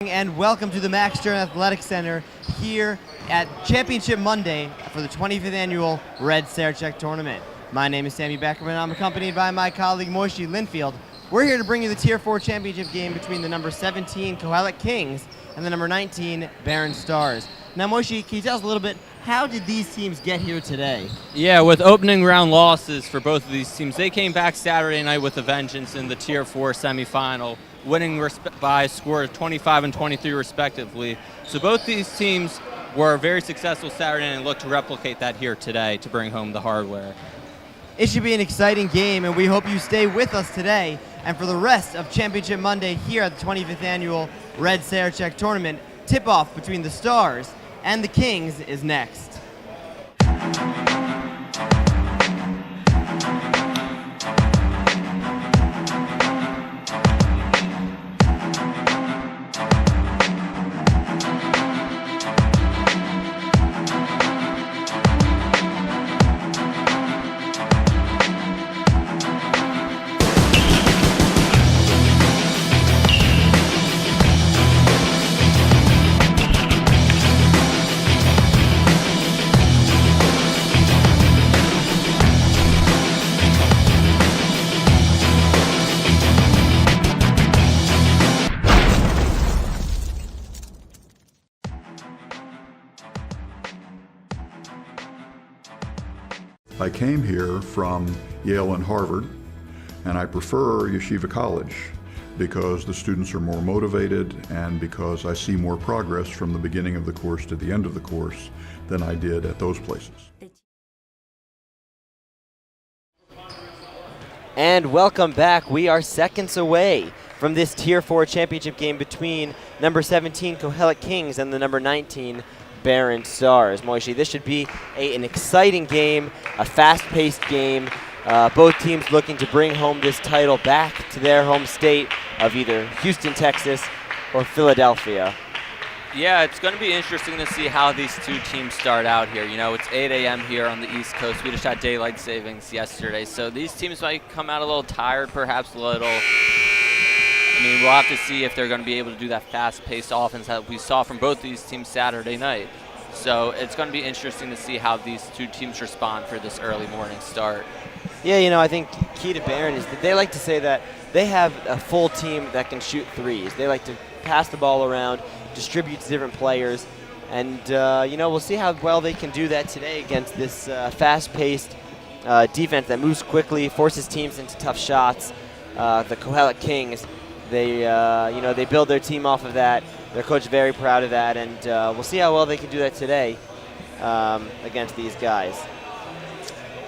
And welcome to the Max Stern Athletic Center here at Championship Monday for the 25th annual Red Sarachek Tournament. My name is Sammy Beckerman and I'm accompanied by my colleague Moishi Linfield. We're here to bring you the Tier 4 championship game between the number 17 Kohelet Kings and the number 19 Barron Stars. Now Moishi, can you tell us a little bit, how did these teams get here today? Yeah, with opening round losses for both of these teams, they came back Saturday night with a vengeance in the Tier 4 semifinal, winning by a score of 25 and 23 respectively. So both these teams were very successful Saturday and look to replicate that here today to bring home the hardware. It should be an exciting game, and we hope you stay with us today. And for the rest of Championship Monday here at the 25th annual Red Sarachek Tournament, tip-off between the Stars and the Kings is next. I came here from Yale and Harvard, and I prefer Yeshiva College because the students are more motivated and because I see more progress from the beginning of the course to the end of the course than I did at those places. And welcome back. We are seconds away from this Tier 4 championship game between number 17 Kohelet Kings and the number 19 Barron Stars. Moishi, this should be an exciting game, a fast-paced game. Both teams looking to bring home this title back to their home state of either Houston, Texas, or Philadelphia. Yeah, it's going to be interesting to see how these two teams start out here. You know, it's 8 a.m. here on the East Coast. We just had daylight savings yesterday, so these teams might come out a little tired, perhaps a little. I mean, we'll have to see if they're going to be able to do that fast-paced offense that we saw from both these teams Saturday night. So it's going to be interesting to see how these two teams respond for this early morning start. Yeah, you know, I think key to Barron is that they like to say that they have a full team that can shoot threes. They like to pass the ball around, distribute to different players, and, you know, we'll see how well they can do that today against this fast-paced defense that moves quickly, forces teams into tough shots. The Kohelet Kings, they build their team off of that. Their coach is very proud of that, and we'll see how well they can do that today against these guys.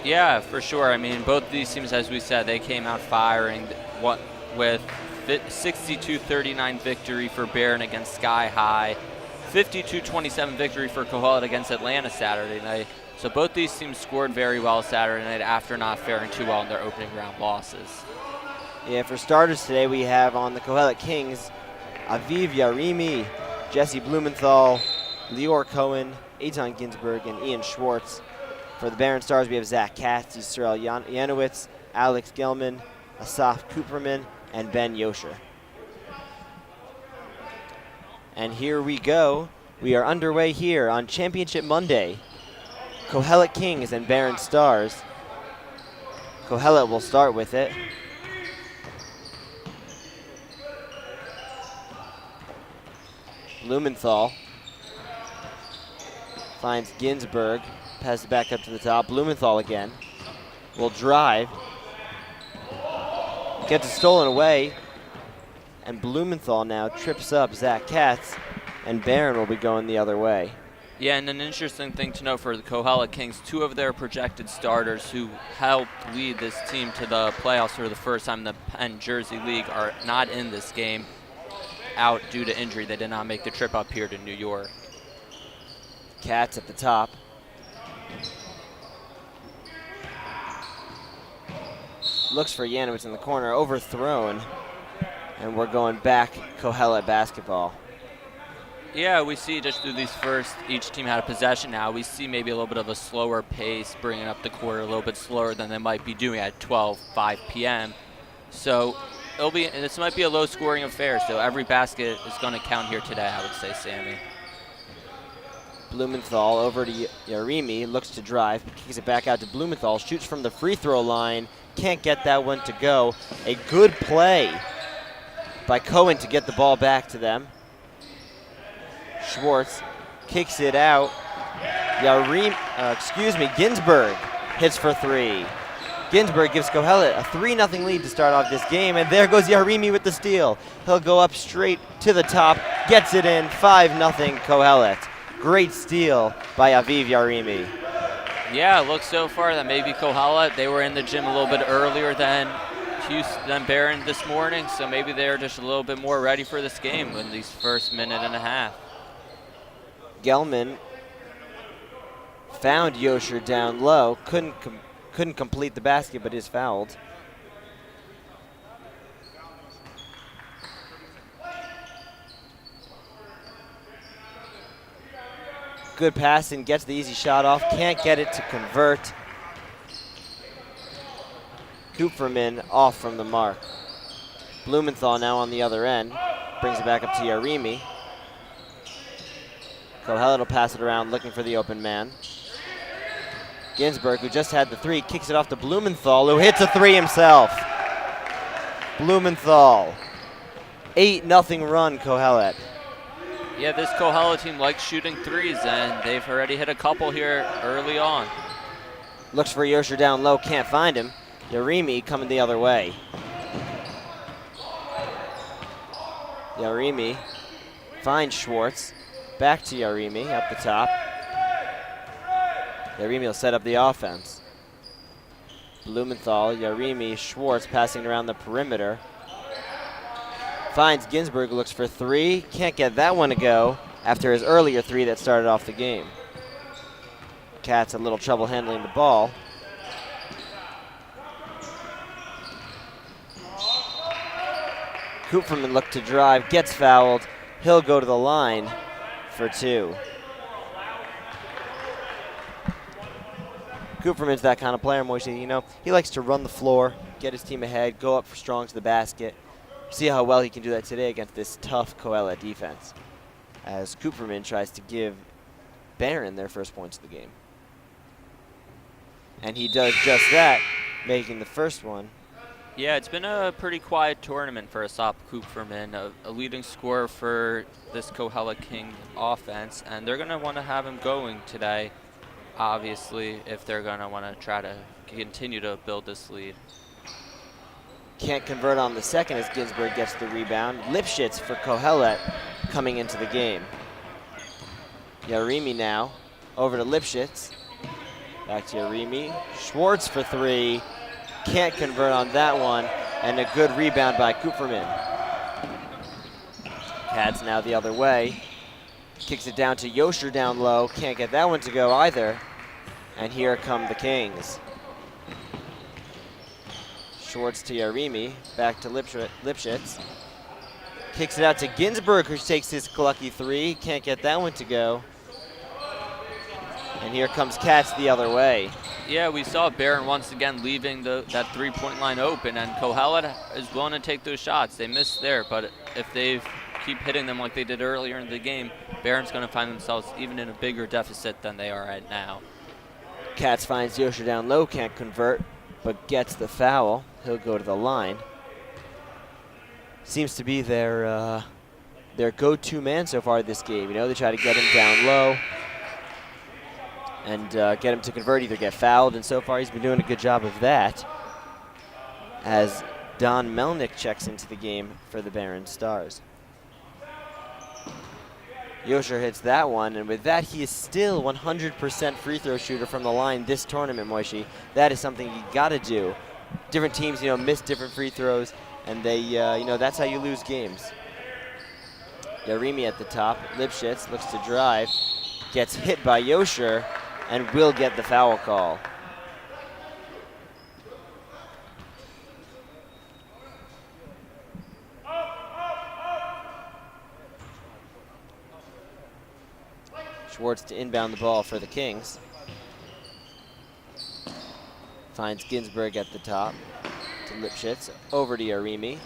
Yeah, for sure. I mean, both these teams, as we said, they came out firing with 62-39 victory for Barron against Sky High, 52-27 victory for Kohelet against Atlanta Saturday night. So both these teams scored very well Saturday night after not faring too well in their opening round losses. Yeah, for starters today we have on the Kohelet Kings Aviv Yarimi, Jesse Blumenthal, Lior Cohen, Eitan Ginsberg, and Ian Schwartz. For the Barron Stars, we have Zach Katz, Yisrael Yanowitz, Alex Gelman, Asaf Cooperman, and Ben Yosher. And here we go. We are underway here on Championship Monday. Kohelet Kings and Barron Stars. Kohelet will start with it. Blumenthal finds Ginsberg, passes it back up to the top. Blumenthal again will drive, gets it stolen away, and Blumenthal now trips up Zach Katz, and Barron will be going the other way. Yeah, and an interesting thing to note for the Kohelet Kings, two of their projected starters who helped lead this team to the playoffs for the first time in the Penn Jersey League are not in this game, out due to injury. They did not make the trip up here to New York. Katz at the top. Looks for Yanowitz in the corner, overthrown, and we're going back Kohelet basketball. Yeah, we see just through these first, each team had a possession now. We see maybe a little bit of a slower pace, bringing up the court a little bit slower than they might be doing at 5 p.m. So this might be a low-scoring affair, so every basket is going to count here today, I would say, Sammy. Blumenthal over to Yarimi, looks to drive, kicks it back out to Blumenthal, shoots from the free throw line, can't get that one to go. A good play by Cohen to get the ball back to them. Schwartz kicks it out. Ginsburg hits for three. Ginsburg gives Kohelet a 3-0 lead to start off this game, and there goes Yarimi with the steal. He'll go up straight to the top, gets it in, 5-0 Kohelet. Great steal by Aviv Yarimi. Yeah, it looks so far that maybe Kohelet, they were in the gym a little bit earlier than Barron this morning, so maybe they're just a little bit more ready for this game in these first minute and a half. Gelman found Yosher down low, couldn't complete the basket, but is fouled. Good passing, gets the easy shot off, can't get it to convert. Kupferman off from the mark. Blumenthal now on the other end, brings it back up to Yarimi. Kohelet will pass it around, looking for the open man. Ginsburg, who just had the three, kicks it off to Blumenthal, who hits a three himself. Blumenthal, 8-0 run, Kohelet. Yeah, this Kohelet team likes shooting threes, and they've already hit a couple here early on. Looks for Yosher down low, can't find him. Yarimi coming the other way. Yarimi finds Schwartz. Back to Yarimi up the top. Yarimi will set up the offense. Blumenthal, Yarimi, Schwartz passing around the perimeter. Finds Ginsburg, looks for three. Can't get that one to go after his earlier three that started off the game. Cats a little trouble handling the ball. Kupferman looked to drive, gets fouled. He'll go to the line for two. Kupferman's that kind of player, Moishe. You know, he likes to run the floor, get his team ahead, go up for strong to the basket. See how well he can do that today against this tough Kohelet defense, as Kupferman tries to give Barron their first points of the game. And he does just that, making the first one. Yeah, it's been a pretty quiet tournament for Asap Kupferman, a leading scorer for this Kohelet King offense, and they're going to want to have him going today, obviously, if they're going to want to try to continue to build this lead. Can't convert on the second as Ginsburg gets the rebound. Lipschitz for Kohelet coming into the game. Yarimi now over to Lipschitz. Back to Yarimi. Schwartz for three. Can't convert on that one. And a good rebound by Kupferman. Cats now the other way. Kicks it down to Yosher down low. Can't get that one to go either. And here come the Kings. Schwartz to Yarimi, back to Lipschitz. Kicks it out to Ginsburg, who takes his lucky three. Can't get that one to go. And here comes Katz the other way. Yeah, we saw Barron once again leaving that three-point line open, and Kohelet is willing to take those shots. They missed there, but if they keep hitting them like they did earlier in the game, Barron's going to find themselves even in a bigger deficit than they are right now. Katz finds Yosher down low, can't convert, but gets the foul. He'll go to the line. Seems to be their go-to man so far this game. You know, they try to get him down low and get him to convert, either get fouled, and so far he's been doing a good job of that as Don Melnick checks into the game for the Barron Stars. Yosher hits that one, and with that, he is still 100% free throw shooter from the line this tournament, Moishi. That is something you got to do. Different teams, you know, miss different free throws, and they, you know, that's how you lose games. Yarimi at the top. Lipschitz looks to drive, gets hit by Yosher, and will get the foul call. Schwartz to inbound the ball for the Kings. Finds Ginsburg at the top to Lipschitz, over to Yarimi.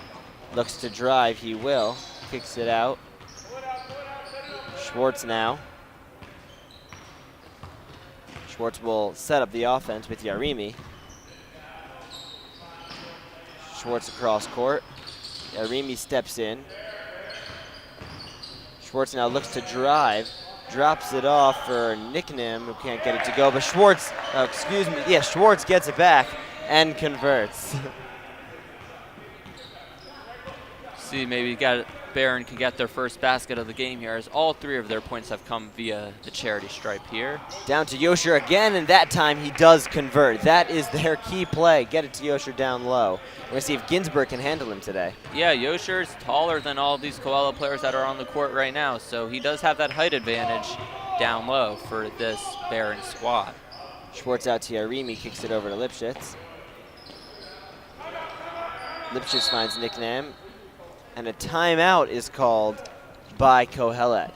Looks to drive, he will. Kicks it out. Schwartz now. Schwartz will set up the offense with Yarimi. Schwartz across court. Yarimi steps in. Schwartz now looks to drive. Drops it off for Nicknam, who can't get it to go, but Schwartz, Schwartz gets it back and converts. See, maybe Barron can get their first basket of the game here, as all 3 of their points have come via the charity stripe here. Down to Yosher again, and that time he does convert. That is their key play. Get it to Yosher down low. We're going to see if Ginsburg can handle him today. Yeah, Yosher's taller than all these Kohelet players that are on the court right now, so he does have that height advantage down low for this Barron squad. Schwartz out to Yarimi, kicks it over to Lipschitz. Lipschitz finds Nicknam, and a timeout is called by Kohelet.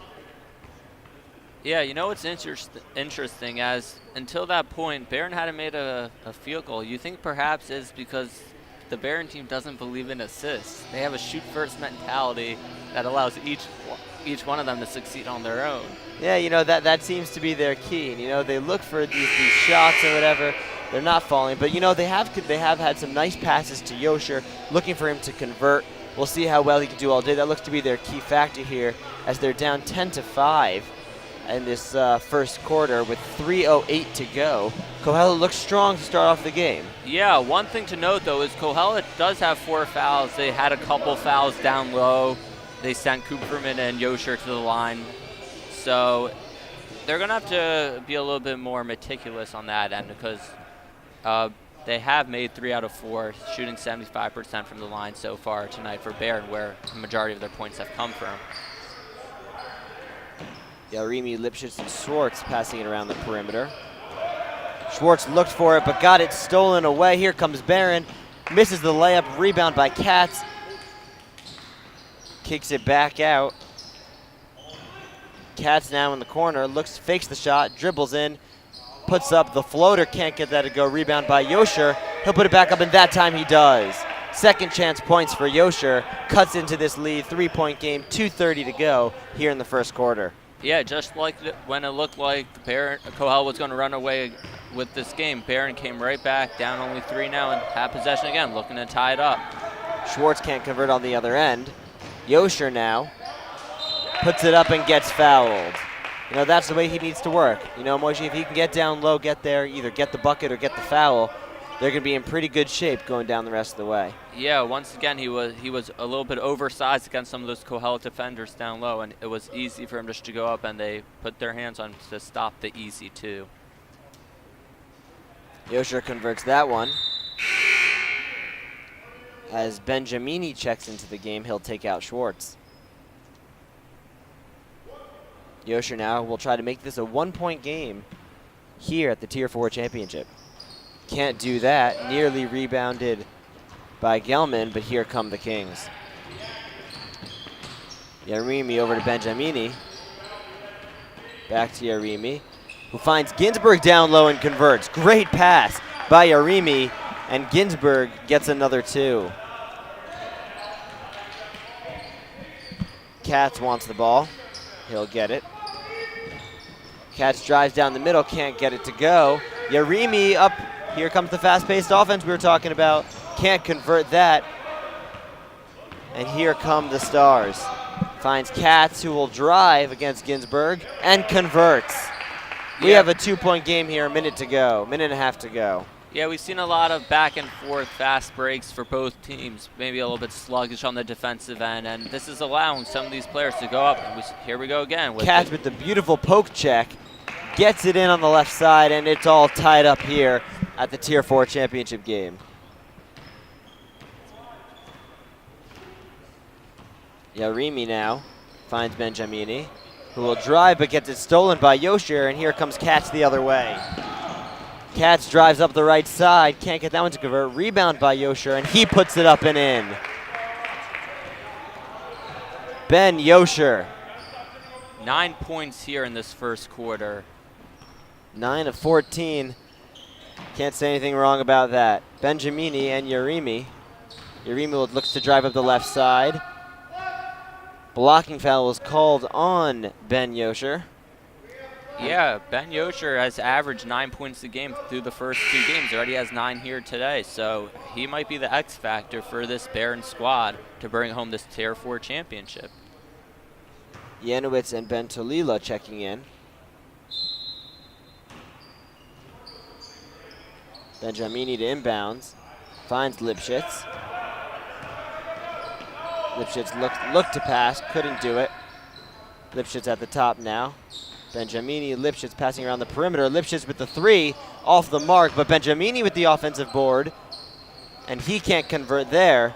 Yeah, you know what's interesting, as until that point, Barron hadn't made a field goal. You think perhaps it's because the Barron team doesn't believe in assists. They have a shoot-first mentality that allows each one of them to succeed on their own. Yeah, you know, that seems to be their key. And, you know, they look for these shots or whatever. They're not falling. But, you know, they have had some nice passes to Yosher, looking for him to convert. We'll see how well he can do all day. That looks to be their key factor here, as they're down 10-5 in this first quarter with 3:08 to go. Kohelet looks strong to start off the game. Yeah, one thing to note, though, is Kohelet does have 4 fouls. They had a couple fouls down low. They sent Cooperman and Yosher to the line. So they're going to have to be a little bit more meticulous on that end, because they have made 3 out of 4, shooting 75% from the line so far tonight for Barron, where the majority of their points have come from. Yarimi, Lipschitz, and Schwartz passing it around the perimeter. Schwartz looked for it, but got it stolen away. Here comes Barron. Misses the layup. Rebound by Katz. Kicks it back out. Katz now in the corner. Fakes the shot. Dribbles in. Puts up the floater. Can't get that to go. Rebound by Yosher. He'll put it back up, and that time he does. Second chance points for Yosher. Cuts into this lead. 3-point game. 2:30 to go here in the first quarter. Yeah, just like when it looked like Kohelet was going to run away with this game, Barron came right back, down only 3 now, and had possession again, looking to tie it up. Schwartz can't convert on the other end. Yosher now puts it up and gets fouled. You know, that's the way he needs to work. You know, Moishi, if he can get down low, get there, either get the bucket or get the foul, they're going to be in pretty good shape going down the rest of the way. Yeah, once again, he was a little bit oversized against some of those Kohelet defenders down low, and it was easy for him just to go up, and they put their hands on him to stop the easy 2. Yosher converts that one. As Benjamini checks into the game, he'll take out Schwartz. Yosher now will try to make this a 1-point game here at the Tier 4 Championship. Can't do that. Nearly rebounded by Gelman, but here come the Kings. Yarimi over to Benjamini. Back to Yarimi, who finds Ginsburg down low and converts. Great pass by Yarimi, and Ginsburg gets another 2. Katz wants the ball. He'll get it. Katz drives down the middle, can't get it to go. Yarimi up. Here comes the fast-paced offense we were talking about. Can't convert that. And here come the Stars. Finds Katz, who will drive against Ginsburg, and converts. We have a 2-point game here, minute and a half to go. Yeah, we've seen a lot of back and forth fast breaks for both teams, maybe a little bit sluggish on the defensive end, and this is allowing some of these players to go up. And here we go again. Katz with the beautiful poke check, gets it in on the left side, and it's all tied up here at the Tier 4 Championship game. Yarimi now finds Benjamini, who will drive but gets it stolen by Yosher, and here comes Katz the other way. Katz drives up the right side, can't get that one to convert. Rebound by Yosher, and he puts it up and in. Ben Yosher. 9 points here in this first quarter. 9 of 14. Can't say anything wrong about that. Benjamini and Yarimi Yerima looks to drive up the left side. Blocking foul was called on Ben Yosher. Yeah, Ben Yosher has averaged 9 points a game through the first 2 games. Already has 9 here today, so he might be the X factor for this Barron squad to bring home this Tier 4 championship. Janowitz and Ben Tolila checking in. Benjamini to inbounds. Finds Lipschitz. Lipschitz looked to pass, couldn't do it. Lipschitz at the top now. Benjamini, Lipschitz passing around the perimeter. Lipschitz with the 3 off the mark, but Benjamini with the offensive board, and he can't convert there.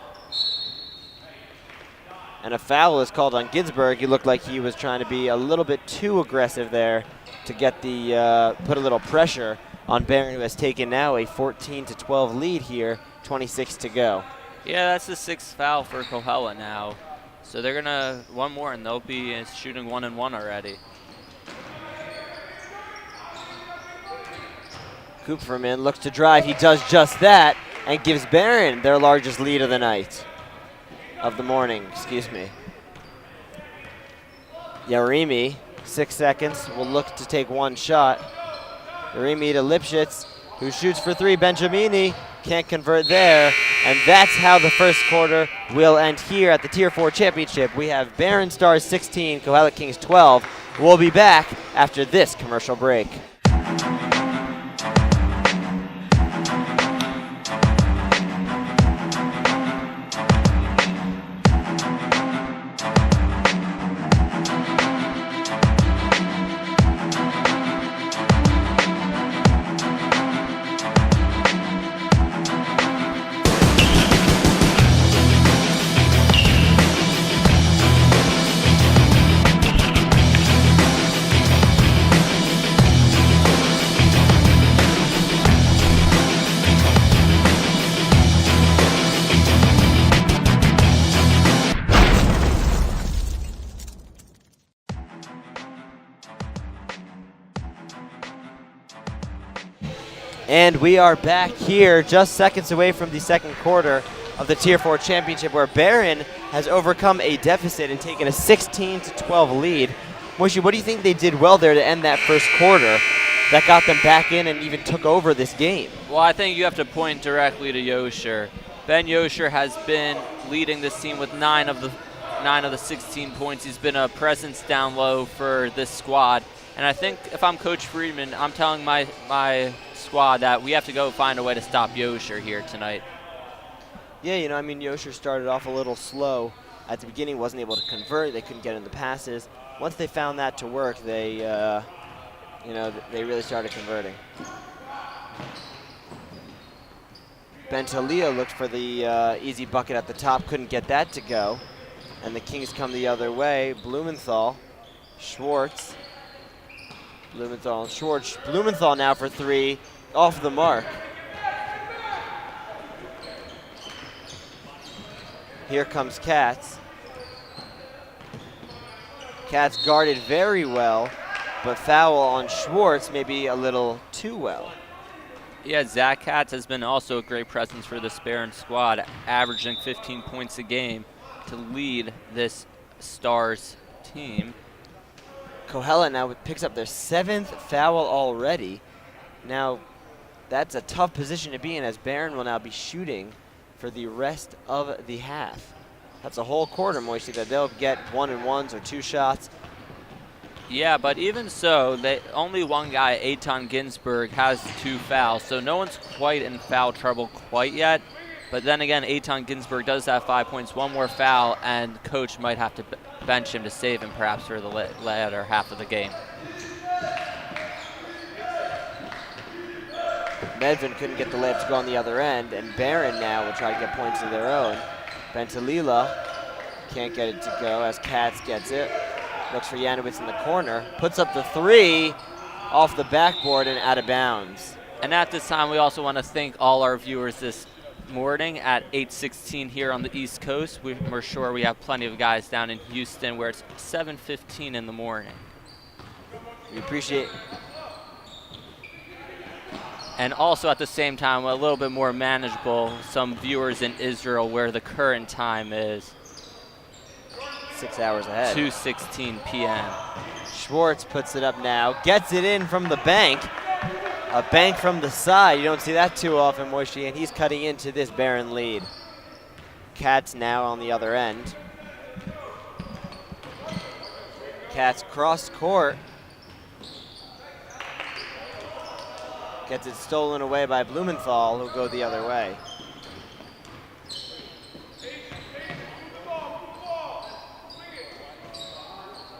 And a foul is called on Ginsburg. He looked like he was trying to be a little bit too aggressive there to get the put a little pressure on Barron, who has taken now a 14-12 lead here, 26 to go. Yeah, that's the 6th foul for Kohelet now. So they're gonna one more, and they'll be shooting 1-1 already. Kupferman looks to drive. He does just that and gives Barron their largest lead of the night. Of the morning, excuse me. Yarimi, 6 seconds, will look to take 1 shot. Yarimi to Lipschitz, who shoots for 3. Benjamini can't convert there. And that's how the first quarter will end here at the Tier 4 Championship. We have Barron Stars 16, Kohelet Kings 12. We'll be back after this commercial break. And we are back here just seconds away from the second quarter of the Tier 4 Championship, where Barron has overcome a deficit and taken a 16-12 lead. Moishi, what do you think they did well there to end that first quarter that got them back in and even took over this game? Well, I think you have to point directly to Yosher. Ben Yosher has been leading this team with 9 of the 16 points. He's been a presence down low for this squad. And I think if I'm Coach Friedman, I'm telling my squad that we have to go find a way to stop Yosher here tonight. Yeah, Yosher started off a little slow at the beginning, wasn't able to convert. They couldn't get in the passes. Once they found that to work, they really started converting. Bentalio looked for the easy bucket at the top, couldn't get that to go. And the Kings come the other way. Blumenthal, Schwartz. Blumenthal and Schwartz. Blumenthal now for 3, off the mark. Here comes Katz. Katz guarded very well, but foul on Schwartz maybe a little too well. Yeah, Zach Katz has been also a great presence for this Barron squad, averaging 15 points a game to lead this Stars team. Kohelet now picks up their 7th foul already. Now, that's a tough position to be in, as Barron will now be shooting for the rest of the half. That's a whole quarter, Moisty, that they'll get 1-and-1s or 2 shots. Yeah, but even so, only one guy, Eitan Ginsburg, has 2 fouls, so no one's quite in foul trouble quite yet. But then again, Eitan Ginsburg does have 5 points, 1 more foul, and coach might have to bench him to save him perhaps for the latter half of the game. Medvin couldn't get the layup to go on the other end, and Barron now will try to get points of their own. Bentalila can't get it to go as Katz gets it. Looks for Janowitz in the corner, puts up the 3 off the backboard and out of bounds. And at this time, we also want to thank all our viewers this morning at 8:16 here on the East Coast. We're sure we have plenty of guys down in Houston where it's 7:15 in the morning. We appreciate and also at the same time a little bit more manageable, some viewers in Israel where the current time is 6 hours ahead. 2:16 p.m. Schwartz puts it up now, gets it in from the bank. A bank from the side. You don't see that too often, Moishi, and he's cutting into this Barron lead. Katz now on the other end. Katz cross court. Gets it stolen away by Blumenthal, who'll go the other way.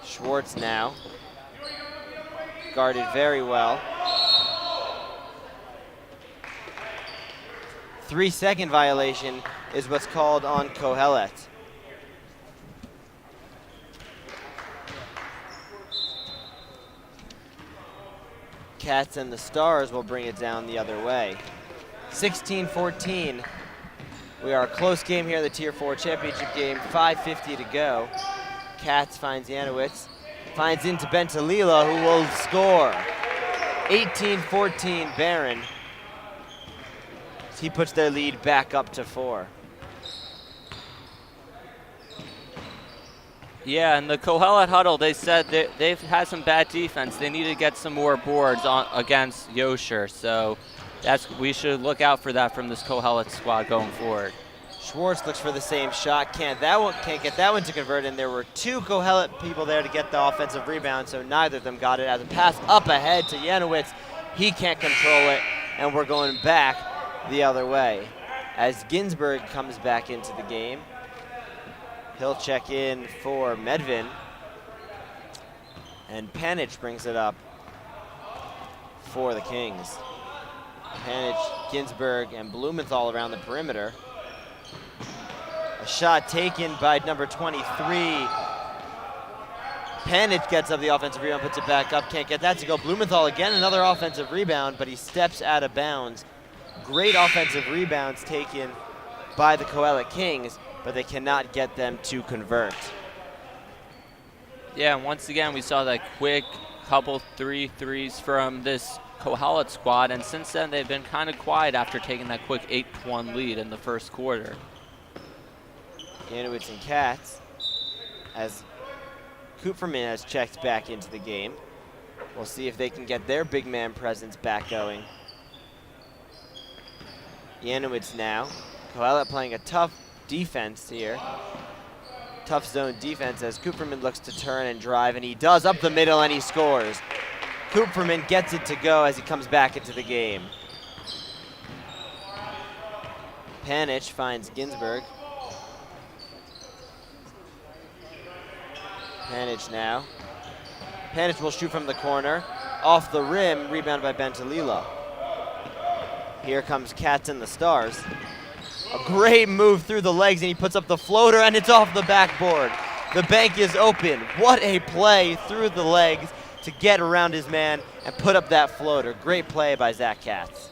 Schwartz now. Guarded very well. 3-second violation is what's called on Kohelet. Katz and the Stars will bring it down the other way. 16-14. We are a close game here in the Tier 4 championship game. 5:50 to go. Katz finds Janowitz. Finds into Bentalila, who will score. 18-14 Barron. He puts their lead back up to 4. Yeah, and the Kohelet huddle, they said that they've had some bad defense. They need to get some more boards against Yosher. So we should look out for that from this Kohelet squad going forward. Schwartz looks for the same shot. Can't get that one to convert, and there were 2 Kohelet people there to get the offensive rebound, so neither of them got it. As a pass up ahead to Janowitz, he can't control it, and we're going back the other way. As Ginsburg comes back into the game, he'll check in for Medvin, and Panic brings it up for the Kings. Panic, Ginsburg, and Blumenthal around the perimeter. A shot taken by number 23. Panic gets up the offensive rebound, puts it back up, can't get that to go. Blumenthal again, another offensive rebound, but he steps out of bounds. Great offensive rebounds taken by the Kohelet Kings, but they cannot get them to convert. Yeah, and once again, we saw that quick couple threes from this Kohelet squad, and since then they've been kind of quiet after taking that quick 8-1 lead in the first quarter. Janowitz and Katz, as Kupferman has checked back into the game. We'll see if they can get their big man presence back going. Janowitz now. Kohelet playing a tough defense here. Tough zone defense as Kupferman looks to turn and drive, and he does up the middle and he scores. Kupferman gets it to go as he comes back into the game. Panic finds Ginsburg. Panic now. Panic will shoot from the corner. Off the rim, rebound by Bentalila. Here comes Katz and the Stars. A great move through the legs, and he puts up the floater, and it's off the backboard. The bank is open. What a play through the legs to get around his man and put up that floater. Great play by Zach Katz.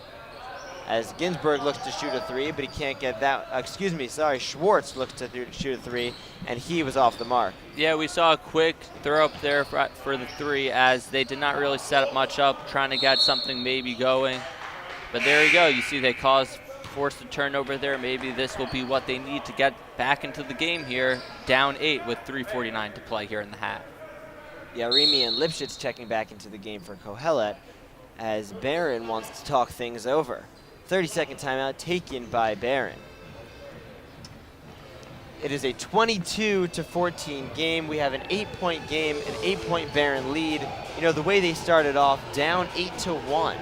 As Ginsburg looks to shoot a three, but he can't get that. Schwartz looks to shoot a three, and he was off the mark. Yeah, we saw a quick throw up there for the three, as they did not really set up much up, trying to get something maybe going. But there you go. You see they forced a turnover there. Maybe this will be what they need to get back into the game here. Down 8 with 3:49 to play here in the half. Yeah, Remy and Lipschitz checking back into the game for Kohelet, as Barron wants to talk things over. 30-second timeout taken by Barron. It is a 22-14 game. We have an 8-point game, an 8-point Barron lead. You know, the way they started off, down 8-1.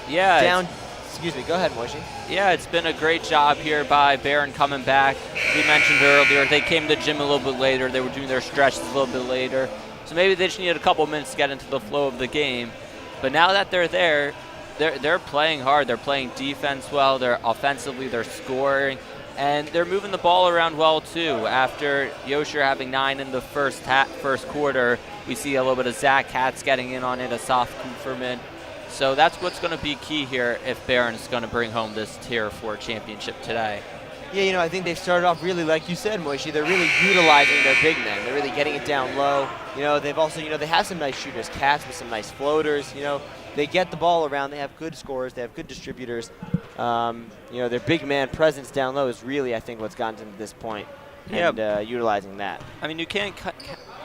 Yeah. Excuse me, go ahead, Moishi. Yeah, it's been a great job here by Barron coming back. We mentioned earlier, they came to the gym a little bit later. They were doing their stretches a little bit later. So maybe they just needed a couple minutes to get into the flow of the game. But now that they're there, they're playing hard. They're playing defense well. They're offensively, they're scoring. And they're moving the ball around well, too. After Yosher having 9 in the first quarter, we see a little bit of Zach Katz getting in on it, Asaf Kupferman. So that's what's going to be key here if Barron is going to bring home this Tier 4 championship today. Yeah, you know, I think they've started off really, like you said, Moishi, they're really utilizing their big men. They're really getting it down low. they've also, they have some nice shooters, Cats with some nice floaters. They get the ball around. They have good scorers. They have good distributors. Their big man presence down low is really, I think, what's gotten them to this point, and utilizing that. I mean, you can't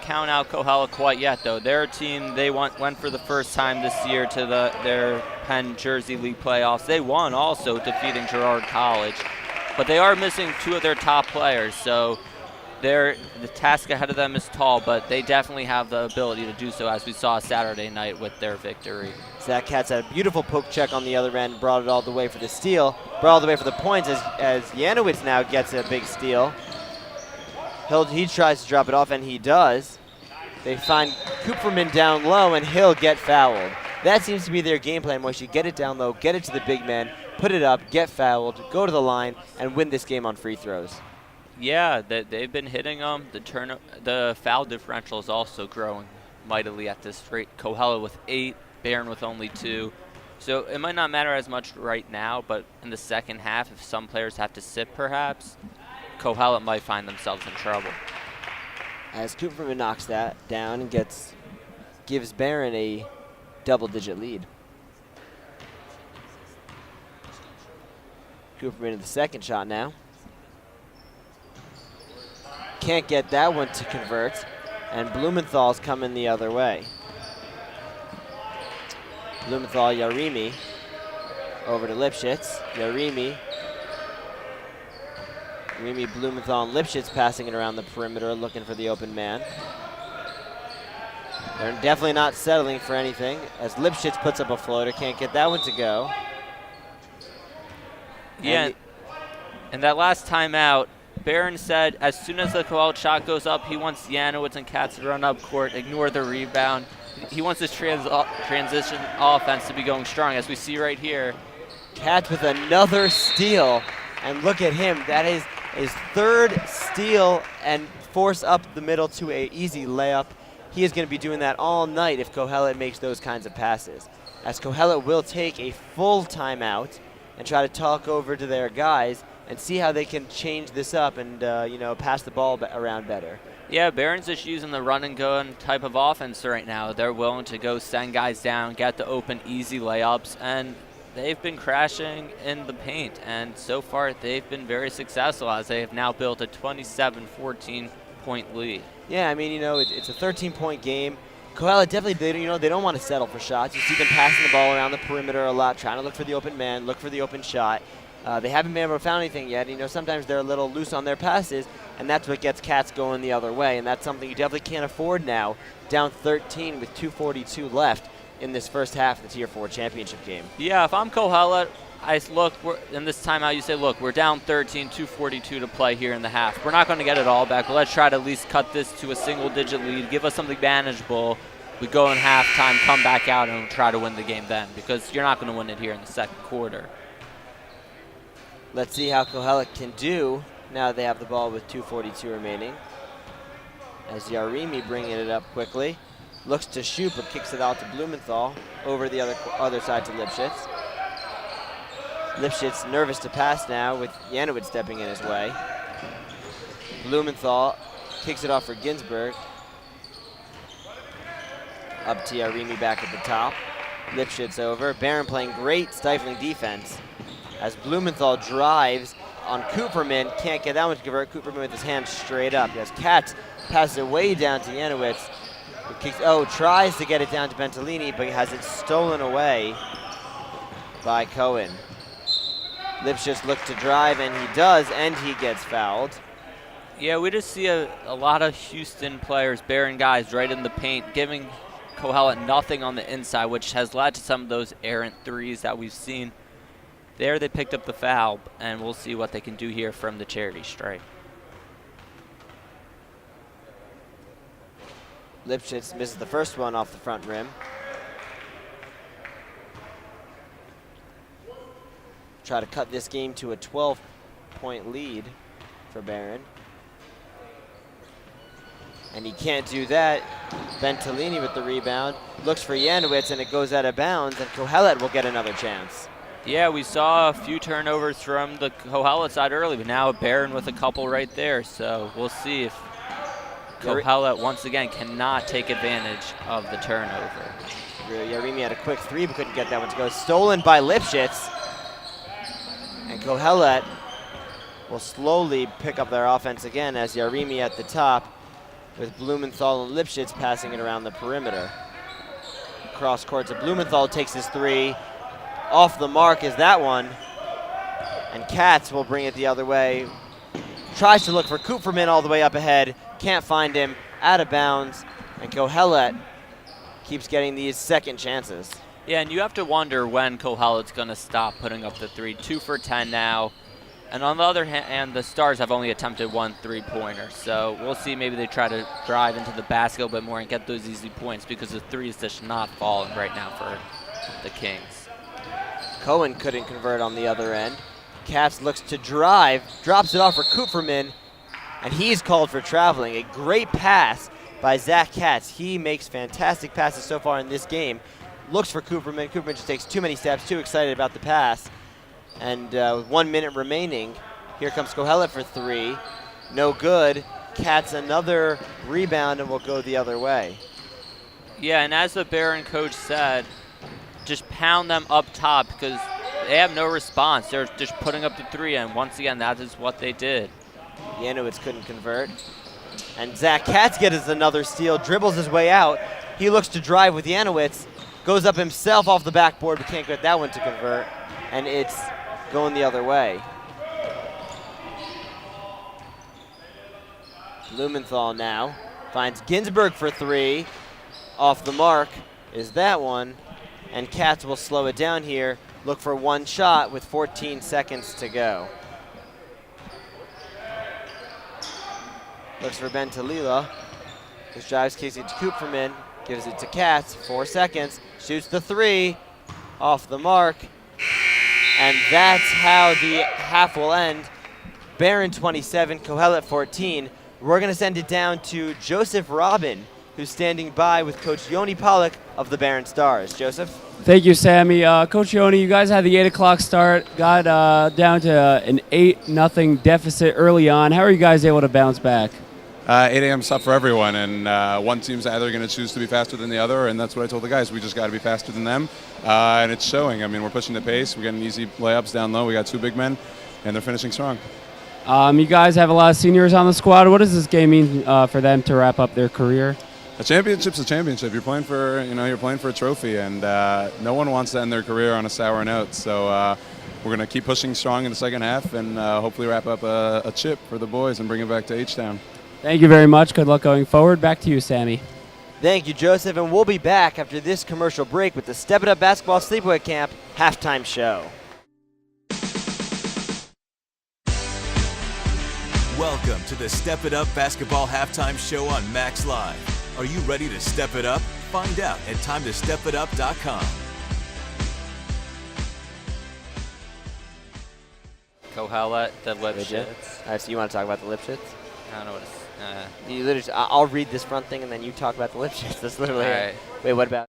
count out Kohelet quite yet, though. They're a team, they went for the first time this year to their Penn Jersey League playoffs. They won also, defeating Girard College. But they are missing 2 of their top players, so the task ahead of them is tall, but they definitely have the ability to do so, as we saw Saturday night with their victory. Zach Katz had a beautiful poke check on the other end, brought it all the way for the steal, brought all the way for the points as Janowicz now gets a big steal. He tries to drop it off, and he does. They find Cooperman down low, and he'll get fouled. That seems to be their game plan, Moishi. Get it down low, get it to the big man, put it up, get fouled, go to the line, and win this game on free throws. Yeah, they've been hitting them. The foul differential is also growing mightily at this rate. Kohelet with 8, Barron with only 2. So it might not matter as much right now, but in the second half, if some players have to sit perhaps, Kohelet might find themselves in trouble. As Cooperman knocks that down and gives Barron a double-digit lead. Cooperman in the second shot now. Can't get that one to convert, and Blumenthal's coming the other way. Blumenthal, Yarimi, over to Lipschitz. Yarimi, Blumenthal, and Lipschitz passing it around the perimeter, looking for the open man. They're definitely not settling for anything, as Lipschitz puts up a floater, can't get that one to go. Yeah, and that last timeout, Barron said as soon as the Kohelet shot goes up, he wants Janowicz and Katz to run up court, ignore the rebound. He wants this transition offense to be going strong, as we see right here. Katz with another steal, and look at him. That is his 3rd steal and force up the middle to a easy layup. He is going to be doing that all night if Kohelet makes those kinds of passes, as Kohelet will take a full timeout and try to talk over to their guys and see how they can change this up and, pass the ball around better. Yeah, Barron's just using the run-and-gun type of offense right now. They're willing to go send guys down, get the open, easy layups, and they've been crashing in the paint. And so far, they've been very successful, as they have now built a 27-14-point lead. Yeah, I mean, it's a 13-point game. Kohelet definitely, they don't want to settle for shots. You see them passing the ball around the perimeter a lot, trying to look for the open man, look for the open shot. They haven't been able to find anything yet. Sometimes they're a little loose on their passes, and that's what gets Cats going the other way. And that's something you definitely can't afford now, down 13 with 2:42 left in this first half of the Tier 4 championship game. Yeah, if I'm Kohelet, in this timeout, you say, look, we're down 13, 2:42 to play here in the half. We're not going to get it all back, but let's try to at least cut this to a single-digit lead, give us something manageable. We go in halftime, come back out, and try to win the game then, because you're not going to win it here in the second quarter. Let's see how Kohelet can do now that they have the ball with 2:42 remaining. As Yarimi bringing it up quickly. Looks to shoot, but kicks it out to Blumenthal. Over the other side to Lipschitz. Lipschitz nervous to pass now with Janowicz stepping in his way. Blumenthal kicks it off for Ginsberg. Up to Yarimi back at the top. Lipschitz over. Barron playing great stifling defense. As Blumenthal drives on Cooperman, can't get that one to convert. Cooperman with his hand straight up. As Katz passes it way down to Janowicz. Tries to get it down to Bentalini, but has it stolen away by Cohen. Lipschitz looks to drive, and he does, and he gets fouled. Yeah, we just see a lot of Houston players, Barron guys, right in the paint, giving Kohelet nothing on the inside, which has led to some of those errant threes that we've seen. There they picked up the foul, and we'll see what they can do here from the charity stripe. Lipschitz misses the first one off the front rim. Try to cut this game to a 12-point lead for Barron. And he can't do that. Bentalini with the rebound. Looks for Janowicz, and it goes out of bounds, and Kohelet will get another chance. Yeah, we saw a few turnovers from the Kohelet side early, but now Barron with a couple right there. So we'll see if Kohelet, once again, cannot take advantage of the turnover. Yarimi had a quick three, but couldn't get that one to go. Stolen by Lipschitz. And Kohelet will slowly pick up their offense again as Yarimi at the top, with Blumenthal and Lipschitz passing it around the perimeter. Cross court to Blumenthal, takes his three. Off the mark is that one. And Katz will bring it the other way. Tries to look for Kupferman all the way up ahead. Can't find him, out of bounds. And Kohelet keeps getting these second chances. Yeah, and you have to wonder when Kohelet's going to stop putting up the three. 2 for 10 now. And on the other hand, the Stars have only attempted 1 3-pointer. So we'll see, maybe they try to drive into the basket a little bit more and get those easy points, because the three is just not falling right now for the Kings. Cohen couldn't convert on the other end. Katz looks to drive, drops it off for Kupferman, and he's called for traveling. A great pass by Zach Katz. He makes fantastic passes so far in this game. Looks for Kupferman. Kupferman just takes too many steps, too excited about the pass. And with 1 minute remaining, here comes Kohelet for three. No good. Katz another rebound and will go the other way. Yeah, and as the Barron coach said, just pound them up top, because they have no response. They're just putting up the three, and once again, that is what they did. Janowitz couldn't convert. And Zach Katz gets another steal, dribbles his way out. He looks to drive with Janowitz, goes up himself off the backboard, but can't get that one to convert. And it's going the other way. Blumenthal now finds Ginsberg for three. Off the mark is that one. And Katz will slow it down here. Look for one shot with 14 seconds to go. Looks for Ben Talila. His drives, kicks it to Kupferman. Gives it to Katz. 4 seconds. Shoots the three. Off the mark. And that's how the half will end. Barron 27, Kohelet 14. We're going to send it down to Joseph Robin, who's standing by with Coach Yoni Pollock of the Barron Stars. Joseph? Thank you, Sammy. Coach Yoni, you guys had the 8 o'clock start, got down to an 8-0 deficit early on. How are you guys able to bounce back? 8 a.m. is tough for everyone, and one team's either going to choose to be faster than the other, and that's what I told the guys. We just got to be faster than them, and it's showing. I mean, we're pushing the pace. We're getting easy layups down low. We got 2 big men, and they're finishing strong. You guys have a lot of seniors on the squad. What does this game mean for them to wrap up their career? A championship's a championship. You're playing for, you're playing for a trophy, and no one wants to end their career on a sour note. So we're going to keep pushing strong in the second half, and hopefully wrap up a chip for the boys and bring it back to H-Town. Thank you very much. Good luck going forward. Back to you, Sammy. Thank you, Joseph, and we'll be back after this commercial break with the Step It Up Basketball Sleepaway Camp halftime show. Welcome to the Step It Up Basketball Halftime Show on Max Live. Are you ready to step it up? Find out at timetostepitup.com. Kohelet, the Lipschitz. All right, so you want to talk about the Lipschitz? I don't know what it's. You literally, I'll read this front thing and then you talk about the Lipschitz. That's literally All it. right. Wait, what about?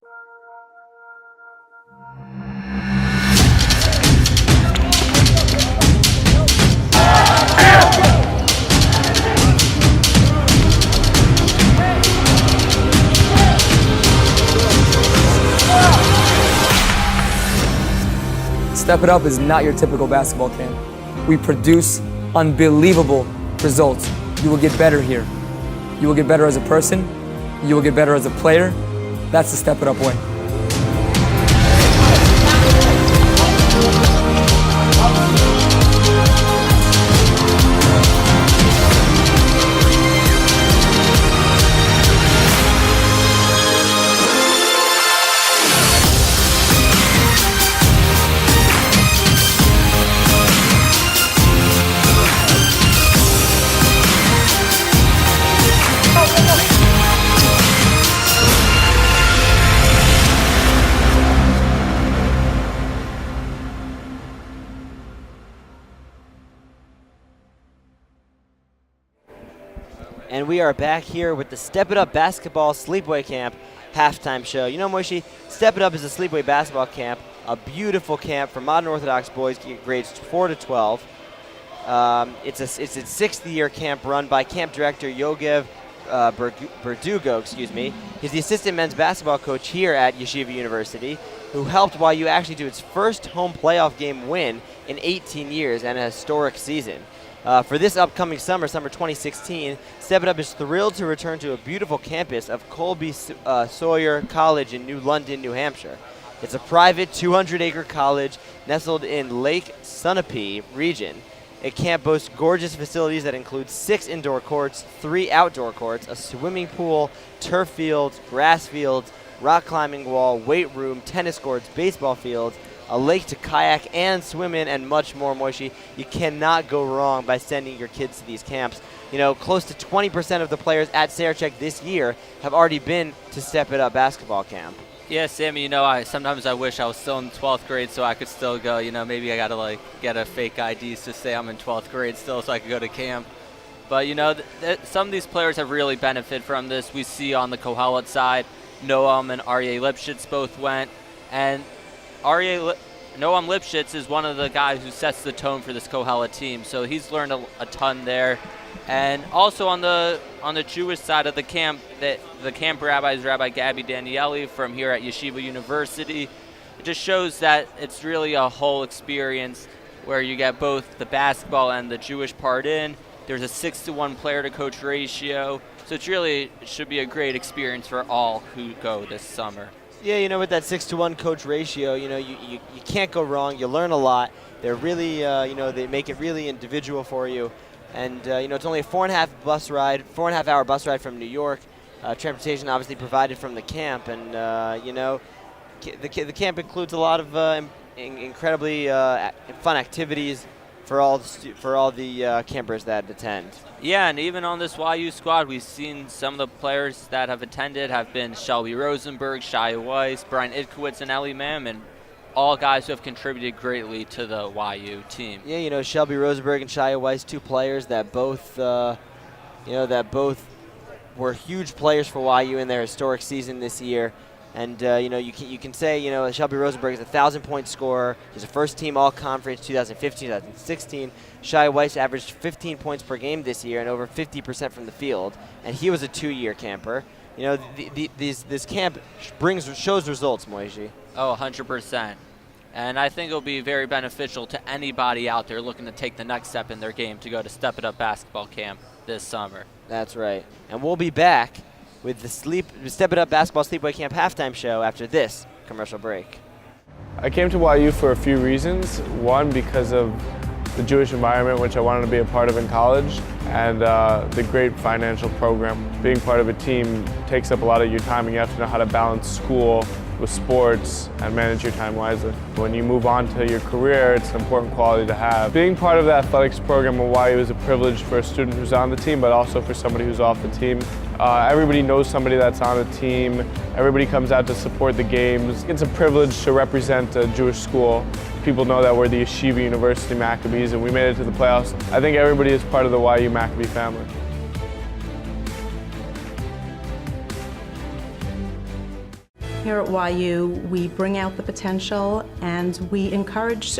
Step It Up is not your typical basketball camp. We produce unbelievable results. You will get better here. You will get better as a person. You will get better as a player. That's the Step It Up way. And we are back here with the Step It Up Basketball Sleepaway Camp halftime show. You know, Moishi, Step It Up is a sleepaway basketball camp, a beautiful camp for modern Orthodox boys, grades 4 to 12. It's its 6th year camp run by camp director Yogev Verdugo, He's the assistant men's basketball coach here at Yeshiva University, who helped YU actually do its first home playoff game win in 18 years and a historic season. For this upcoming summer 2016, Step It Up is thrilled to return to a beautiful campus of Colby Sawyer College in New London, New Hampshire. It's a private 200-acre college nestled in Lake Sunapee region. It camp boasts gorgeous facilities that include 6 indoor courts, 3 outdoor courts, a swimming pool, turf fields, grass fields, rock climbing wall, weight room, tennis courts, baseball fields, a lake to kayak and swim in, and much more, Moishi. You cannot go wrong by sending your kids to these camps. You know, close to 20% of the players at Sarachek this year have already been to Step It Up basketball camp. Yeah, Sammy, you know, sometimes I wish I was still in 12th grade so I could still go. You know, maybe I got to, get a fake ID to say I'm in 12th grade still so I could go to camp. But, you know, some of these players have really benefited from this. We see on the Kohelet side, Noam and Aryeh Lipschitz both went. And Noam Lipschitz is one of the guys who sets the tone for this Kohelet team. So he's learned a ton there. And also on the Jewish side of the camp, the camp rabbi is Rabbi Gabby Danieli from here at Yeshiva University. It just shows that it's really a whole experience where you get both the basketball and the Jewish part in. There's a 6-to-1 player-to-coach ratio. So it should be a great experience for all who go this summer. Yeah, you know, with that 6-to-1 coach ratio, you know, you can't go wrong. You learn a lot. They're really, they make it really individual for you. And, it's only a 4.5-hour bus ride from New York. Transportation obviously provided from the camp. And, the camp includes a lot of incredibly fun activities for all the campers that attend. Yeah, and even on this YU squad, we've seen some of the players that have attended have been Shelby Rosenberg, Shia Weiss, Brian Idkowitz, and Ellie Mammon. All guys who have contributed greatly to the YU team. Yeah, you know, Shelby Rosenberg and Shia Weiss, 2 players that both were huge players for YU in their historic season this year. And, you can say, Shelby Rosenberg is a 1,000-point scorer. He's a first-team All-Conference 2015-2016. Shia Weiss averaged 15 points per game this year and over 50% from the field. And he was a 2-year camper. You know, this camp shows results, Moishi. Oh, 100%. And I think it'll be very beneficial to anybody out there looking to take the next step in their game to go to Step It Up basketball camp this summer. That's right. And we'll be back with the Step It Up basketball sleepaway camp halftime show after this commercial break. I came to YU for a few reasons. One, because of the Jewish environment, which I wanted to be a part of in college, and the great financial program. Being part of a team takes up a lot of your time, and you have to know how to balance school with sports and manage your time wisely. When you move on to your career, it's an important quality to have. Being part of the athletics program at YU is a privilege for a student who's on the team, but also for somebody who's off the team. Everybody knows somebody that's on the team. Everybody comes out to support the games. It's a privilege to represent a Jewish school. People know that we're the Yeshiva University Maccabees, and we made it to the playoffs. I think everybody is part of the YU Maccabee family. Here at YU, we bring out the potential and we encourage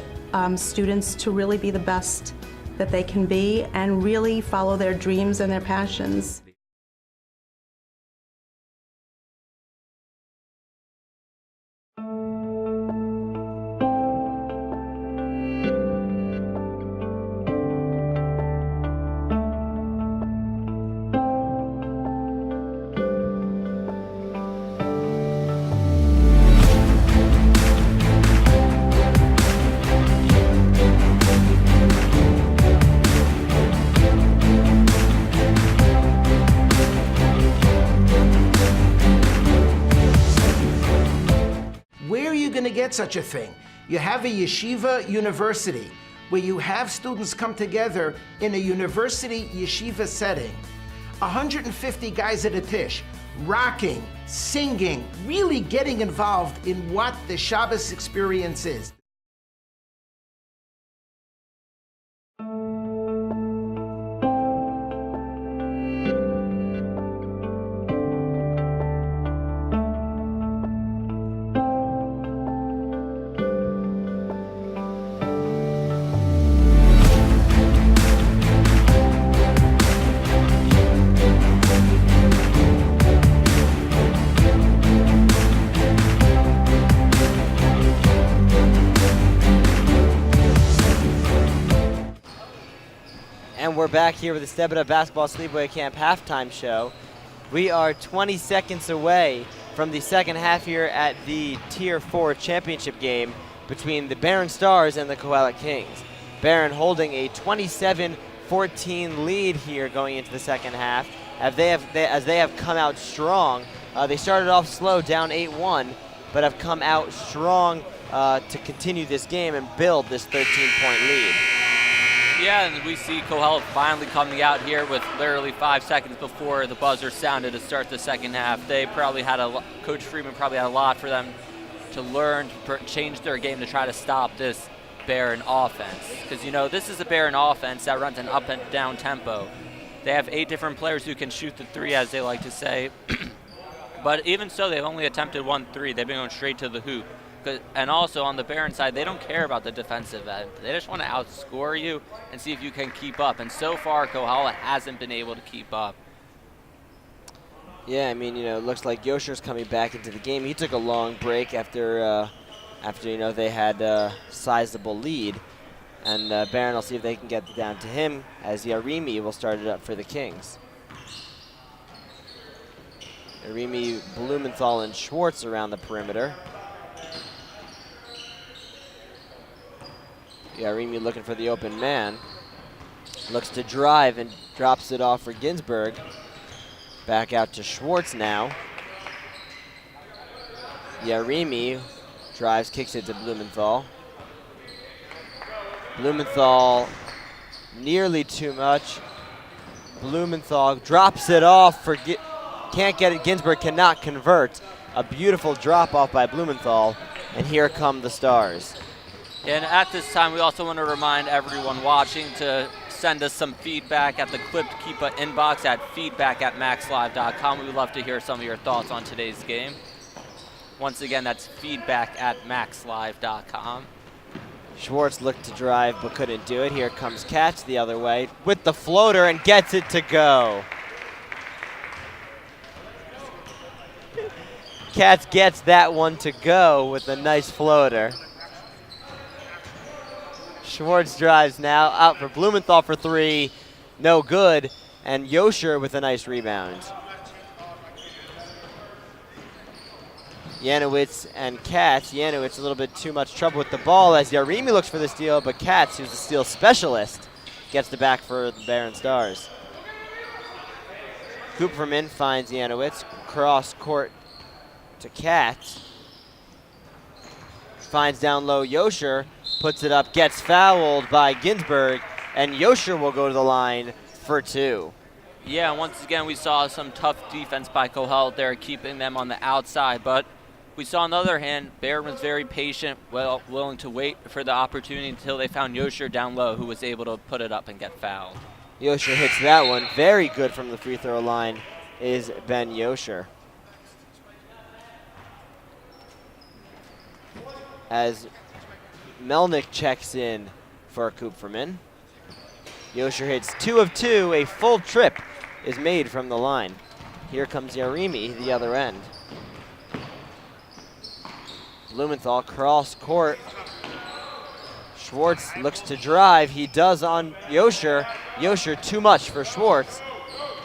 students to really be the best that they can be and really follow their dreams and their passions. Such a thing. You have a yeshiva university where you have students come together in a university yeshiva setting. 150 guys at a tish, rocking, singing, really getting involved in what the Shabbos experience is. we're back here with the Step It Up Basketball Sleepaway Camp halftime show. We are 20 seconds away from the second half here at the Tier 4 championship game between the Barron Stars and the Kohelet Kings. Barron holding a 27-14 lead here going into the second half, as they have come out strong. They started off slow, down 8-1, but have come out strong to continue this game and build this 13-point lead. Yeah, and we see Kohelet finally coming out here with literally 5 seconds before the buzzer sounded to start the second half. They probably had Coach Freeman probably had a lot for them to learn, to change their game to try to stop this Barron offense. Because, you know, this is a Barron offense that runs an up and down tempo. They have 8 different players who can shoot the three, as they like to say. But even so, they've only attempted 1 3. They've been going straight to the hoop. And also on the Barron side, they don't care about the defensive end. They just want to outscore you and see if you can keep up. And so far, Kohelet hasn't been able to keep up. Yeah, I mean, you know, it looks like Yosher's coming back into the game. He took a long break after you know, they had a sizable lead. And Barron will see if they can get it down to him, as Yarimi will start it up for the Kings. Yarimi, Blumenthal, and Schwartz around the perimeter. Yarimi looking for the open man. Looks to drive and drops it off for Ginsburg. Back out to Schwartz now. Yarimi drives, kicks it to Blumenthal. Blumenthal nearly too much. Blumenthal drops it off for can't get it. Ginsburg cannot convert. A beautiful drop off by Blumenthal, and here come the Stars. And at this time, we also want to remind everyone watching to send us some feedback at the Clipped Keepa inbox at feedback@maxlive.com. We would love to hear some of your thoughts on today's game. Once again, that's feedback@maxlive.com. Schwartz looked to drive but couldn't do it. Here comes Katz the other way with the floater and gets it to go. Katz gets that one to go with a nice floater. Schwartz drives now, out for Blumenthal for 3, no good, and Yosher with a nice rebound. Janowitz and Katz. Janowitz a little bit too much trouble with the ball as Yarimi looks for the steal, but Katz, who's the steal specialist, gets the back for the Barron Stars. Cooperman finds Janowitz, cross court to Katz. Finds down low Yosher, puts it up, gets fouled by Ginsburg, and Yosher will go to the line for 2. Yeah, once again, we saw some tough defense by Kohelet there, keeping them on the outside. But we saw, on the other hand, Barron was very patient, willing to wait for the opportunity until they found Yosher down low, who was able to put it up and get fouled. Yosher hits that one. Very good from the free throw line is Ben Yosher. As Melnick checks in for Kupferman. Yosher hits 2 of 2. A full trip is made from the line. Here comes Yarimi, the other end. Blumenthal cross court. Schwartz looks to drive. He does on Yosher. Yosher too much for Schwartz.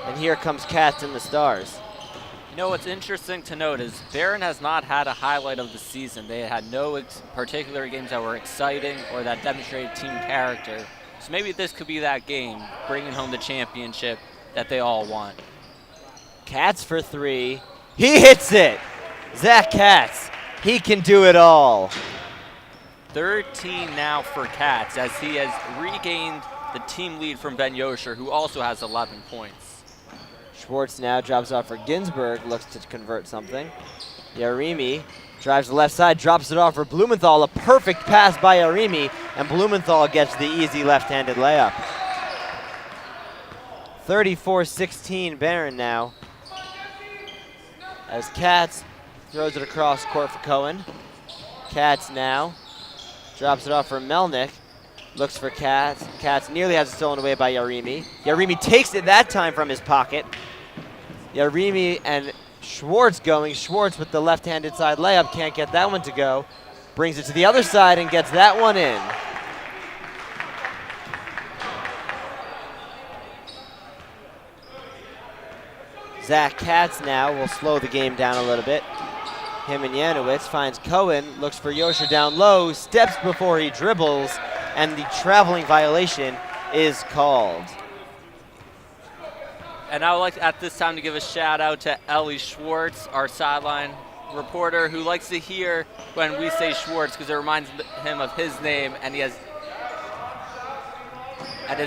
And here comes Katz and the Stars. You know, what's interesting to note is Barron has not had a highlight of the season. They had no particular games that were exciting or that demonstrated team character. So maybe this could be that game, bringing home the championship that they all want. Katz for 3. He hits it! Zach Katz. He can do it all. 13 now for Katz as he has regained the team lead from Ben Yosher, who also has 11 points. Schwartz now drops off for Ginsburg, looks to convert something. Yarimi drives the left side, drops it off for Blumenthal. A perfect pass by Yarimi, and Blumenthal gets the easy left-handed layup. 34-16 Barron now. As Katz throws it across court for Cohen. Katz now drops it off for Melnick. Looks for Katz. Katz nearly has it stolen away by Yarimi. Yarimi takes it that time from his pocket. Yarimi and Schwartz going. Schwartz with the left-handed side layup. Can't get that one to go. Brings it to the other side and gets that one in. Zach Katz now will slow the game down a little bit. Him and Janowitz finds Cohen, looks for Yosher down low, steps before he dribbles, and the traveling violation is called. And I would like at this time to give a shout out to Ellie Schwartz, our sideline reporter, who likes to hear when we say Schwartz because it reminds him of his name, and it's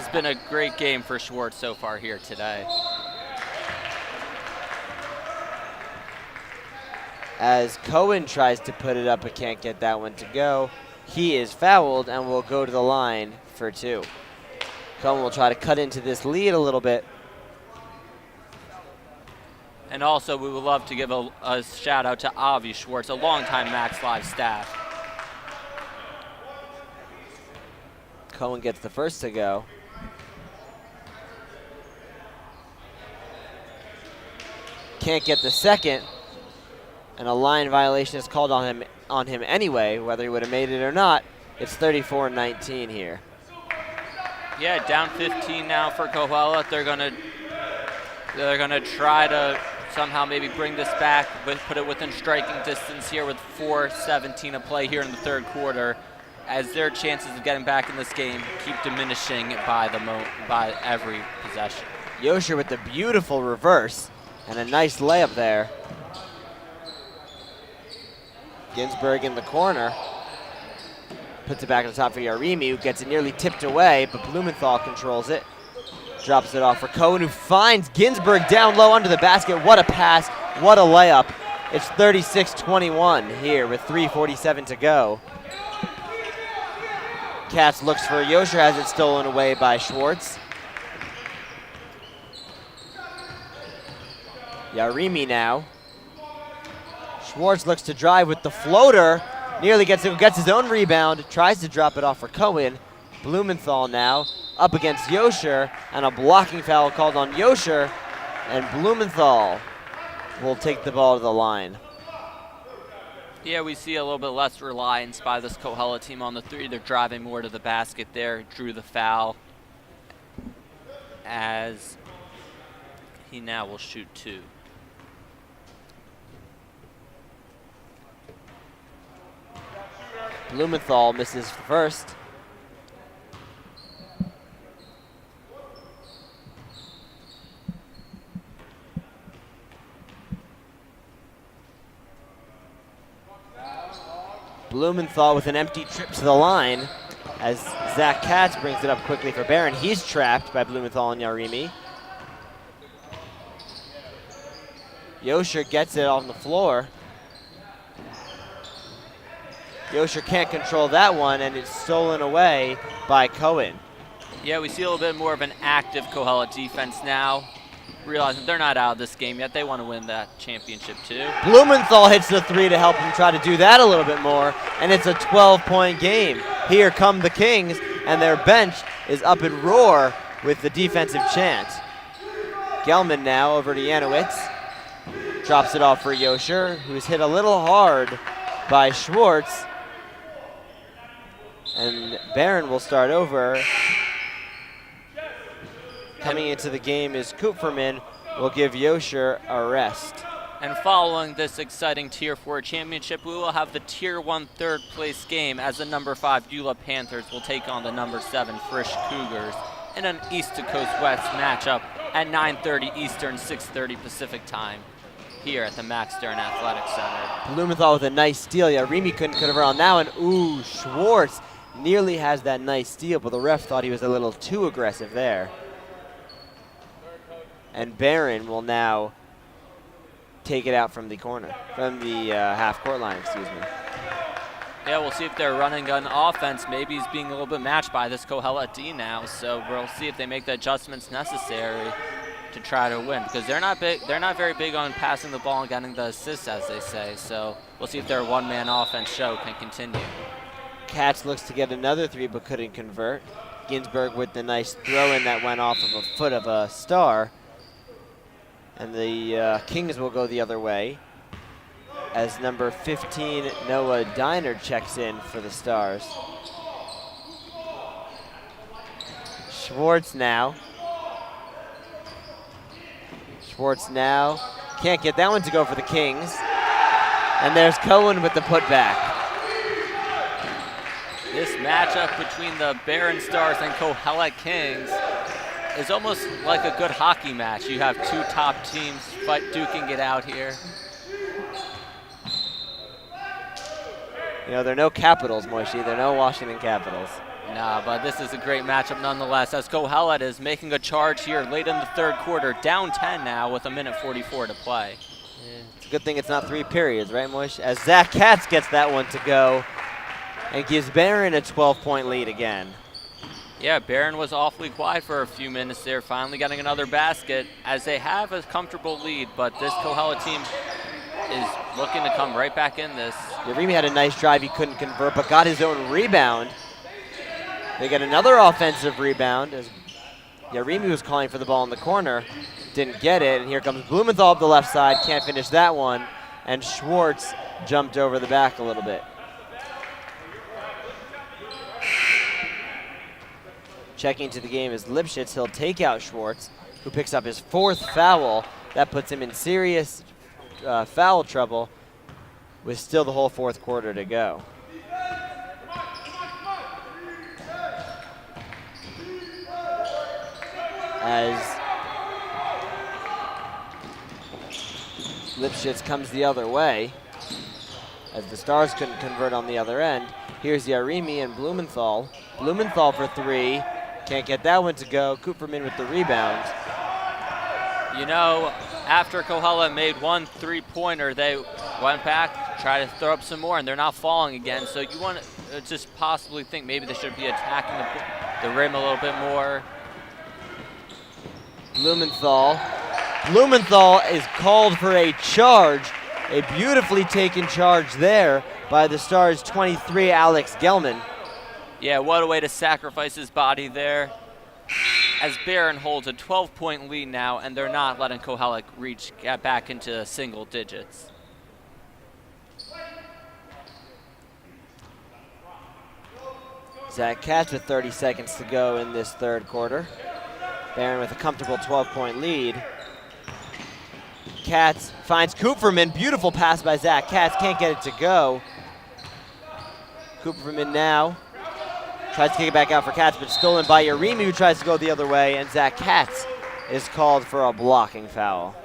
been a great game for Schwartz so far here today. As Cohen tries to put it up but can't get that one to go, he is fouled and will go to the line for 2. Cohen will try to cut into this lead a little bit. And also, we would love to give a shout out to Avi Schwartz, a longtime Max Live staff. Cohen gets the first to go. Can't get the second, and a line violation is called on him anyway, whether he would have made it or not. It's 34-19 here. Yeah, down 15 now for Kohelet. They're gonna try to somehow maybe bring this back, but put it within striking distance here with 4:17 to play here in the third quarter, as their chances of getting back in this game keep diminishing by every possession. Yosher with the beautiful reverse and a nice layup there. Ginsburg in the corner. Puts it back on the top for Yarimi, who gets it nearly tipped away, but Blumenthal controls it. Drops it off for Cohen, who finds Ginsburg down low under the basket. What a pass, what a layup. It's 36-21 here with 3:47 to go. Katz looks for Yosher, has it stolen away by Schwartz. Yarimi now. Schwartz looks to drive with the floater. Nearly gets his own rebound, tries to drop it off for Cohen. Blumenthal now up against Yosher, and a blocking foul called on Yosher, and Blumenthal will take the ball to the line. Yeah, we see a little bit less reliance by this Kohelet team on the three. They're driving more to the basket there. Drew the foul as he now will shoot 2. Blumenthal misses first. Blumenthal with an empty trip to the line as Zach Katz brings it up quickly for Barron. He's trapped by Blumenthal and Yarimi. Yosher gets it on the floor. Yosher can't control that one, and it's stolen away by Cohen. Yeah, we see a little bit more of an active Kohelet defense now, realizing they're not out of this game yet. They want to win that championship too. Blumenthal hits the 3 to help him try to do that a little bit more, and it's a 12-point game. Here come the Kings, and their bench is up in roar with the defensive chant. Gelman now over to Janowitz. Drops it off for Yosher, who's hit a little hard by Schwartz. And Barron will start over. Coming into the game is Kupferman, will give Yosher a rest. And following this exciting Tier 4 championship, we will have the Tier 1 third place game as the number 5 Eula Panthers will take on the number 7 Frisch Cougars in an East to Coast West matchup at 9:30 Eastern, 6:30 Pacific time here at the Max Stern Athletic Center. Blumenthal with a nice steal. Yeah, Remy couldn't convert on that one. Ooh, Schwartz nearly has that nice steal, but the ref thought he was a little too aggressive there. And Barron will now take it out from the corner, from the half-court line, excuse me. Yeah, we'll see if their running gun offense maybe is being a little bit matched by this Kohelet D now, so we'll see if they make the adjustments necessary to try to win, because they're not very big on passing the ball and getting the assists, as they say, so we'll see if their one-man offense show can continue. Katz looks to get another 3 but couldn't convert. Ginsburg with the nice throw-in that went off of a foot of a star. And the Kings will go the other way as number 15 Noah Diner checks in for the Stars. Schwartz now. Schwartz now can't get that one to go for the Kings. And there's Cohen with the putback. This matchup between the Barron Stars and Kohelet Kings is almost like a good hockey match. You have two top teams duking it out here. You know, there are no Capitals, Moishi. There are no Washington Capitals. Nah, but this is a great matchup nonetheless, as Kohelet is making a charge here late in the third quarter, down 10 now with 1:44 to play. Yeah, it's a good thing it's not 3 periods, right, Moish? As Zach Katz gets that one to go and gives Barron a 12-point lead again. Yeah, Barron was awfully quiet for a few minutes there, finally getting another basket as they have a comfortable lead, but this Kohelet team is looking to come right back in this. Yarimi had a nice drive, he couldn't convert, but got his own rebound. They get another offensive rebound as Yarimi was calling for the ball in the corner, didn't get it, and here comes Blumenthal up the left side, can't finish that one, and Schwartz jumped over the back a little bit. Checking to the game is Lipschitz. He'll take out Schwartz, who picks up his 4th foul. That puts him in serious foul trouble with still the whole 4th quarter to go. As Lipschitz comes the other way, as the Stars couldn't convert on the other end. Here's Yarimi and Blumenthal. Blumenthal for 3. Can't get that one to go. Cooperman with the rebound. You know, after Kohelet made one 3-pointer, they went back, tried to throw up some more, and they're not falling again. So you want to just possibly think maybe they should be attacking the rim a little bit more. Blumenthal. Blumenthal is called for a charge. A beautifully taken charge there by the Stars' 23, Alex Gelman. Yeah, what a way to sacrifice his body there. As Barron holds a 12-point lead now, and they're not letting Kohelet get back into single digits. Zach Katz with 30 seconds to go in this third quarter. Barron with a comfortable 12-point lead. Katz finds Cooperman. Beautiful pass by Zach Katz. Can't get it to go. Cooperman now tries to kick it back out for Katz, but stolen by Yarimi, who tries to go the other way, and Zach Katz is called for a blocking foul.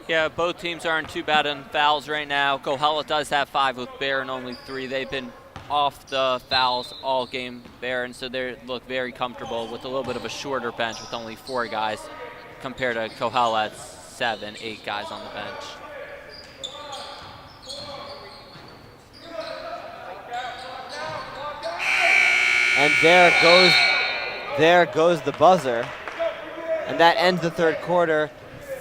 Yeah, both teams aren't too bad in fouls right now. Kohelet does have 5 with Barron only 3. They've been off the fouls all game, Barron, so they look very comfortable with a little bit of a shorter bench with only 4 guys compared to Kohelet's 7, 8 guys on the bench. And there goes the buzzer. And that ends the third quarter,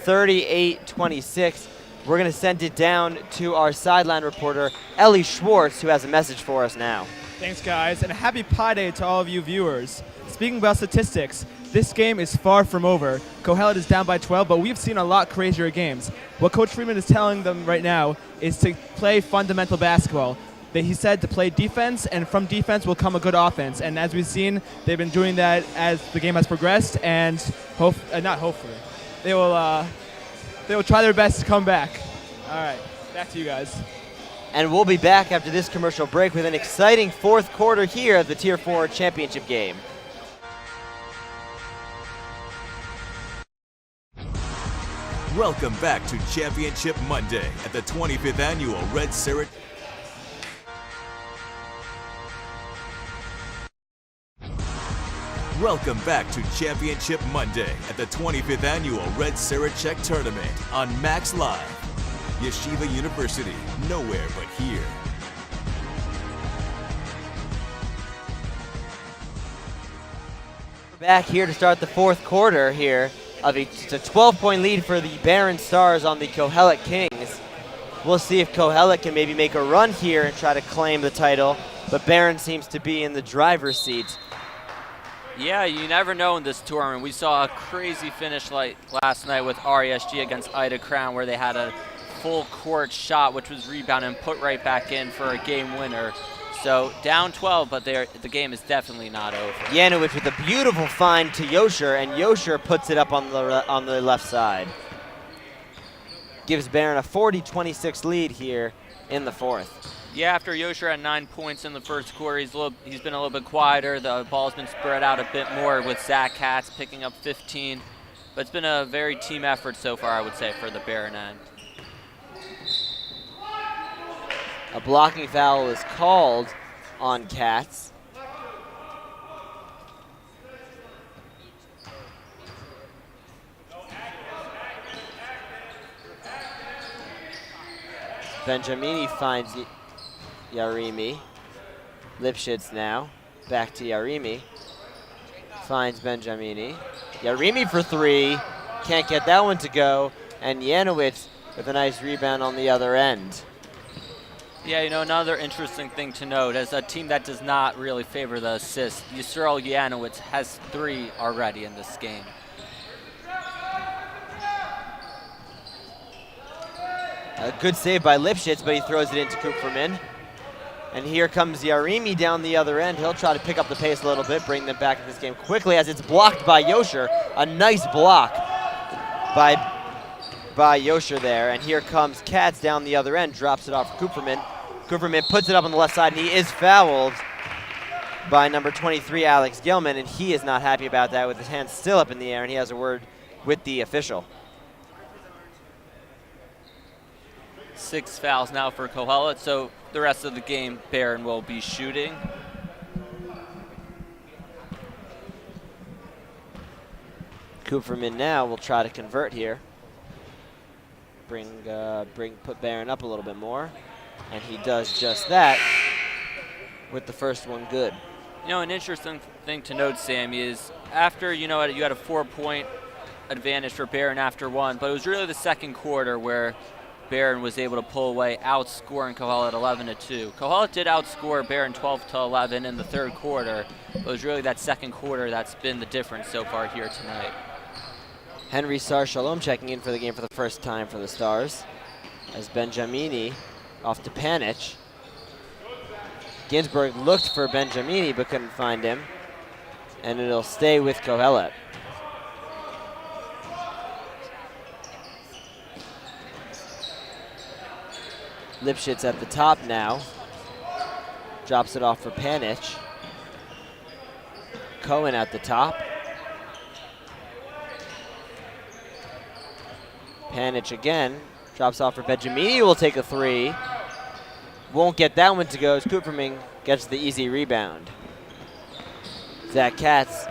38-26. We're going to send it down to our sideline reporter, Ellie Schwartz, who has a message for us now. Thanks, guys, and happy Pi Day to all of you viewers. Speaking about statistics, this game is far from over. Kohelet is down by 12, but we've seen a lot crazier games. What Coach Freeman is telling them right now is to play fundamental basketball. He said to play defense, and from defense will come a good offense. And as we've seen, they've been doing that as the game has progressed, and they will try their best to come back. All right, back to you guys. And we'll be back after this commercial break with an exciting fourth quarter here of the Tier 4 championship game. Welcome back to Championship Monday at the 25th Annual Red Serrat. Welcome back to Championship Monday at the 25th Annual Red Serrat Check Tournament on Max Live. Yeshiva University, nowhere but here. We're back here to start the fourth quarter here. It's a 12-point lead for the Barron Stars on the Kohelet Kings. We'll see if Kohelet can maybe make a run here and try to claim the title, but Barron seems to be in the driver's seat. Yeah, you never know in this tournament. We saw a crazy finish like last night with RESG against Ida Crown, where they had a full court shot, which was rebounded and put right back in for a game winner. So down 12, but the game is definitely not over. Janowicz with a beautiful find to Yosher, and Yosher puts it up on the left side. Gives Barron a 40-26 lead here in the fourth. Yeah, after Yosher had 9 points in the first quarter, he's been a little bit quieter. The ball's been spread out a bit more with Zach Katz picking up 15. But it's been a very team effort so far, I would say, for the Barron end. A blocking foul is called on Katz. Benjamini finds Yarimi. Lipschitz now. Back to Yarimi. Finds Benjamini. Yarimi for three. Can't get that one to go. And Janowicz with a nice rebound on the other end. Yeah, another interesting thing to note, as a team that does not really favor the assist, Yusril Janowicz has 3 already in this game. A good save by Lipschitz, but he throws it into Kupferman. And here comes Yarimi down the other end. He'll try to pick up the pace a little bit, bring them back in this game quickly as it's blocked by Yosher. A nice block by Yosher there. And here comes Katz down the other end, drops it off for Kupferman. Kupferman puts it up on the left side, and he is fouled by number 23, Alex Gilman, and he is not happy about that with his hands still up in the air, and he has a word with the official. 6 fouls now for Kohelet, so the rest of the game, Barron will be shooting. Kupferman now will try to convert here. Put Barron up a little bit more, and he does just that with the first one good. An interesting thing to note, Sammy, is after you had a 4-point advantage for Barron after one, but it was really the second quarter where Barron was able to pull away, outscoring Kohelet 11-2. Kohelet did outscore Barron 12-11 in the third quarter, but it was really that second quarter that's been the difference so far here tonight. Henry Sar Shalom checking in for the game for the first time for the Stars, as Benjamini off to Panic. Ginsburg looked for Benjamini but couldn't find him, and it'll stay with Kohelet. Lipschitz at the top now. Drops it off for Panic. Cohen at the top. Panic again. Drops off for Benjamini, who will take a 3. Won't get that one to go as Kupferman gets the easy rebound. Zach Katz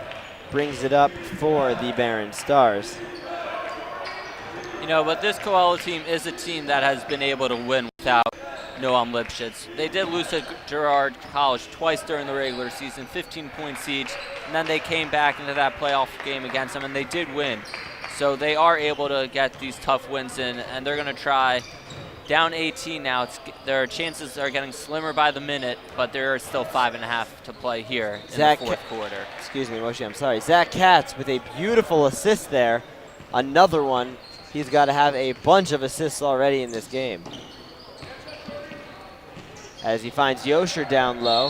brings it up for the Barron Stars. But this Kohelet team is a team that has been able to win without Noam Lipschitz. They did lose to Girard College twice during the regular season, 15 points each, and then they came back into that playoff game against them, and they did win. So they are able to get these tough wins in, and they're going to try. Down 18 now, their chances are getting slimmer by the minute, but there are still 5.5 to play here in the fourth quarter. Excuse me, Moshe, I'm sorry. Zach Katz with a beautiful assist there. Another one. He's got to have a bunch of assists already in this game. As he finds Yosher down low.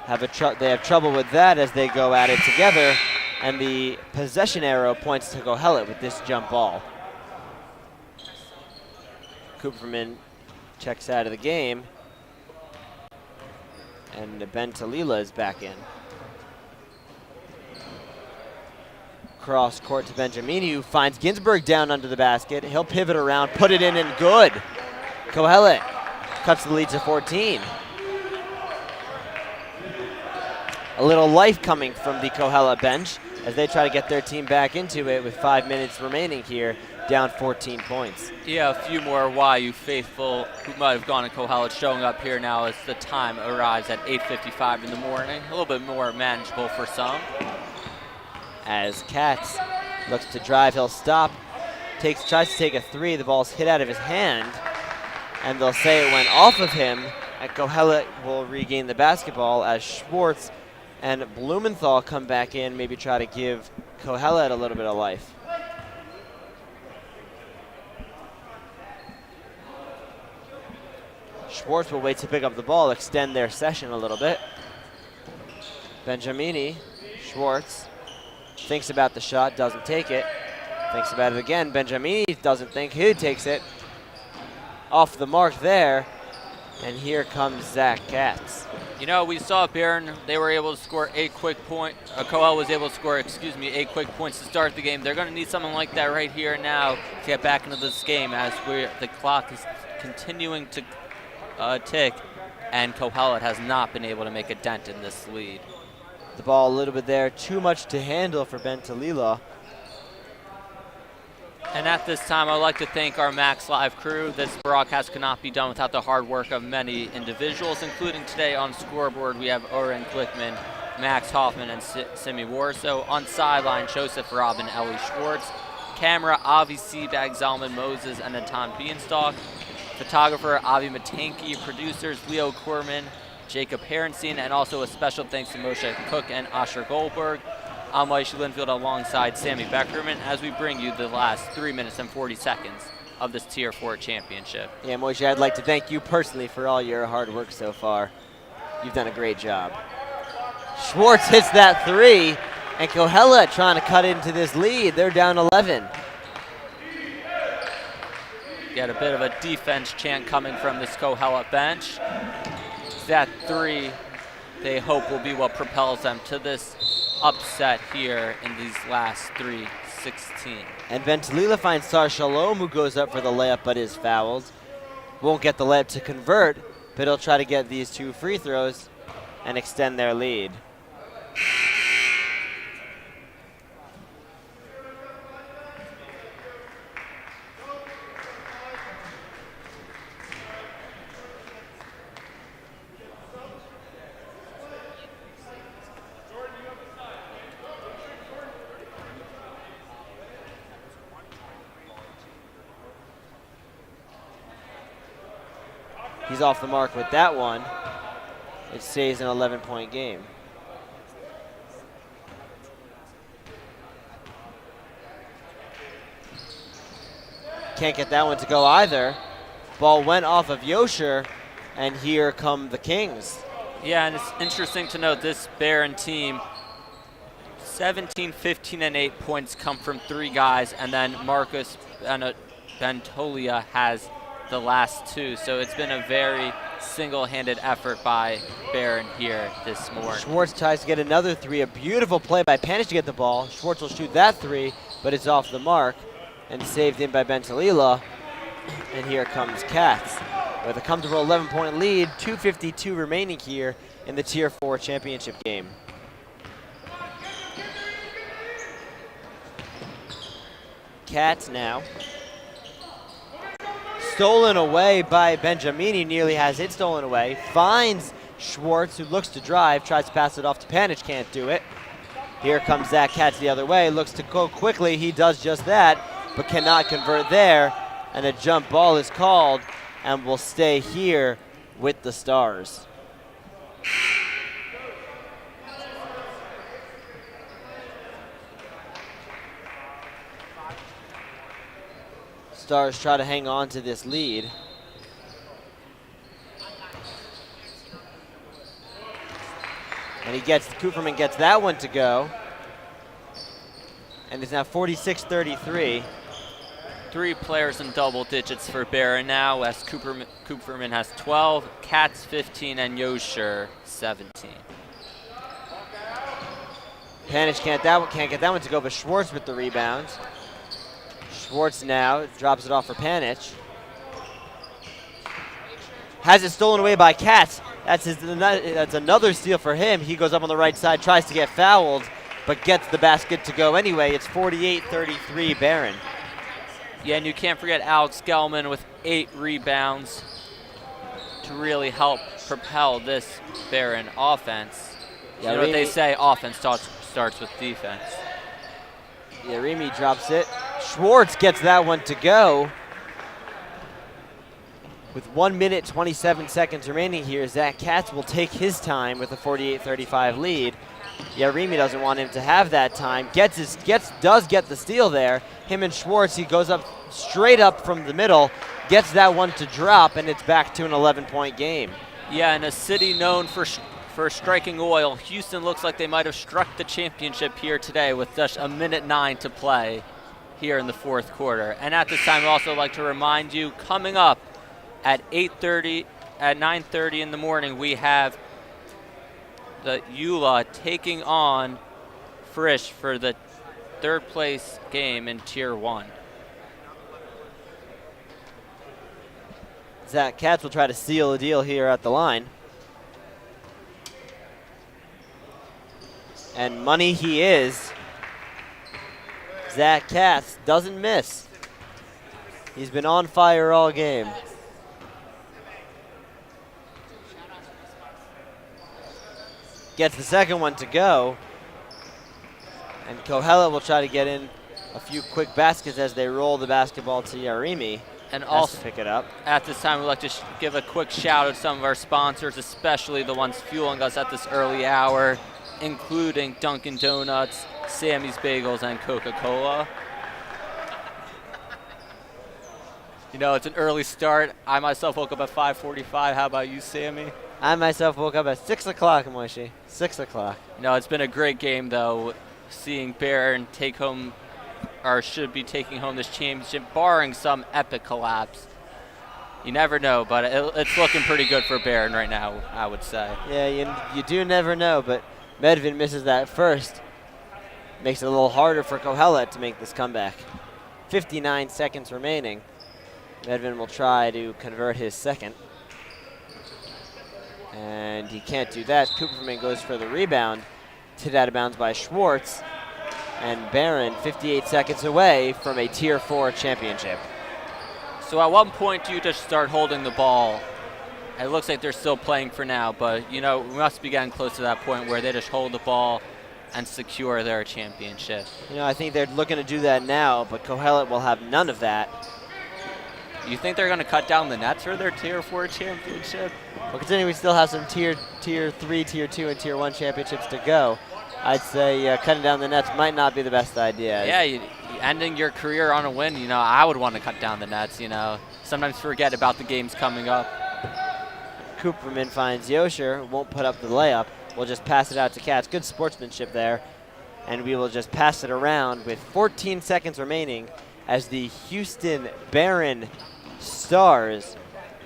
They have trouble with that as they go at it together. And the possession arrow points to Kohelet with this jump ball. Kupferman checks out of the game. And Ben Talila is back in. Cross court to Benjamini, who finds Ginsburg down under the basket. He'll pivot around, put it in, and good. Kohelet cuts the lead to 14. A little life coming from the Kohelet bench as they try to get their team back into it with 5 minutes remaining here, down 14 points. Yeah, a few more YU faithful who might have gone to Kohelet showing up here now as the time arrives at 8:55 in the morning. A little bit more manageable for some. As Katz looks to drive, he'll stop, tries to take a 3. The ball's hit out of his hand, and they'll say it went off of him, and Kohelet will regain the basketball as Schwartz and Blumenthal come back in, maybe try to give Kohelet a little bit of life. Schwartz will wait to pick up the ball, extend their session a little bit. Benjamini, Schwartz, thinks about the shot, doesn't take it. Thinks about it again. Benjamini doesn't think, he takes it. Off the mark there. And here comes Zach Katz. You know, we saw Barron, they were able to score 8 quick points. Kohelet was able to score, 8 quick points to start the game. They're going to need something like that right here and now to get back into this game as the clock is continuing to tick, and Kohelet has not been able to make a dent in this lead. The ball a little bit there, too much to handle for Ben Talila. And at this time, I'd like to thank our Max Live crew. This broadcast could not be done without the hard work of many individuals, including today on scoreboard, we have Oren Glickman, Max Hoffman, and Simi Warso. On sideline, Joseph Robin, Ellie Schwartz. Camera, Avi Seabag, Zalman Moses, and Natan Bienstock. Photographer, Avi Matanki. Producers, Leo Korman, Jacob Herenstein, and also a special thanks to Moshe Cook and Asher Goldberg. I'm Maishi Linfield alongside Sammy Beckerman as we bring you the last 3 minutes and 40 seconds of this Tier 4 championship. Yeah, Moshe, I'd like to thank you personally for all your hard work so far. You've done a great job. Schwartz hits that 3, and Kohelet trying to cut into this lead. They're down 11. Get a bit of a defense chant coming from this Kohelet bench. That 3, they hope, will be what propels them to this upset here in these last 3:16. And Ben Talila finds Sar Shalom, who goes up for the layup but is fouled. Won't get the layup to convert, but he'll try to get these 2 free throws and extend their lead. He's off the mark with that one. It stays an 11-point game. Can't get that one to go either. Ball went off of Yosher, and here come the Kings. Yeah, and it's interesting to note this Barron team, 17, 15, and 8 points come from 3 guys, and then Marcus Bentolia has the last 2. So it's been a very single-handed effort by Barron here this morning. Schwartz tries to get another 3. A beautiful play by Panish to get the ball. Schwartz will shoot that 3, but it's off the mark and saved in by Ben Talila. And here comes Katz with a comfortable 11-point lead. 2:52 remaining here in the Tier 4 championship game. Katz now. Stolen away by Benjamin. He nearly has it stolen away. Finds Schwartz, who looks to drive, tries to pass it off to Panic, can't do it. Here comes Zach Katz the other way, looks to go quickly. He does just that, but cannot convert there. And a jump ball is called and will stay here with the Stars. Stars try to hang on to this lead. And Kupferman gets that one to go. And it's now 46-33. 3 players in double digits for Barron now, as Kupferman has 12, Katz 15, and Yosher 17. Panic can't get that one to go, but Schwartz with the rebound. Schwartz now drops it off for Panic. Has it stolen away by Katz. That's another steal for him. He goes up on the right side, tries to get fouled, but gets the basket to go anyway. It's 48-33 Barron. Yeah, and you can't forget Alex Gelman with 8 rebounds to really help propel this Barron offense. Yeah, you know what they say, offense starts with defense. Yeah, Remy drops it. Schwartz gets that one to go. With 1 minute, 27 seconds remaining here, Zach Katz will take his time with a 48-35 lead. Yeah, Remy doesn't want him to have that time. Does get the steal there. Him and Schwartz, he goes up straight up from the middle, gets that one to drop, and it's back to an 11-point game. Yeah, in a city known for striking oil, Houston looks like they might have struck the championship here today with just 1:09 to play here in the fourth quarter. And at this time, I'd also like to remind you, coming up at 9:30 in the morning, we have the EULA taking on Frisch for the third place game in Tier 1. Zach Katz will try to seal the deal here at the line. And money he is. Zach Katz doesn't miss. He's been on fire all game. Gets the second one to go. And Kohelet will try to get in a few quick baskets as they roll the basketball to Yarimi. And also pick it up. At this time, we'd like to give a quick shout out to some of our sponsors, especially the ones fueling us at this early hour, including Dunkin' Donuts, Sammy's Bagels, and Coca-Cola. You know, it's an early start. I myself woke up at 5:45. How about you, Sammy? I myself woke up at 6 o'clock, Moishi. 6 o'clock. No, it's been a great game, though, seeing Barron take home, or should be taking home this championship, barring some epic collapse. You never know, but it's looking pretty good for Barron right now, I would say. Yeah, you do never know, but Medvin misses that first. Makes it a little harder for Kohelet to make this comeback. 59 seconds remaining. Medvin will try to convert his second. And he can't do that. Cooperman goes for the rebound. Tipped out of bounds by Schwartz. And Barron 58 seconds away from a Tier 4 championship. So at one point do you just start holding the ball? It looks like they're still playing for now, but you know, we must be getting close to that point where they just hold the ball and secure their championship. You know, I think they're looking to do that now, but Kohelet will have none of that. You think they're going to cut down the nets for their Tier 4 championship? Well, considering we still have some Tier 3, Tier 2, and Tier 1 championships to go, I'd say cutting down the nets might not be the best idea. Yeah, ending your career on a win, you know, I would want to cut down the nets, you know. Sometimes forget about the games coming up. Cooperman finds Yosher, won't put up the layup. We'll just pass it out to Katz. Good sportsmanship there. And we will just pass it around with 14 seconds remaining as the Houston Barron Stars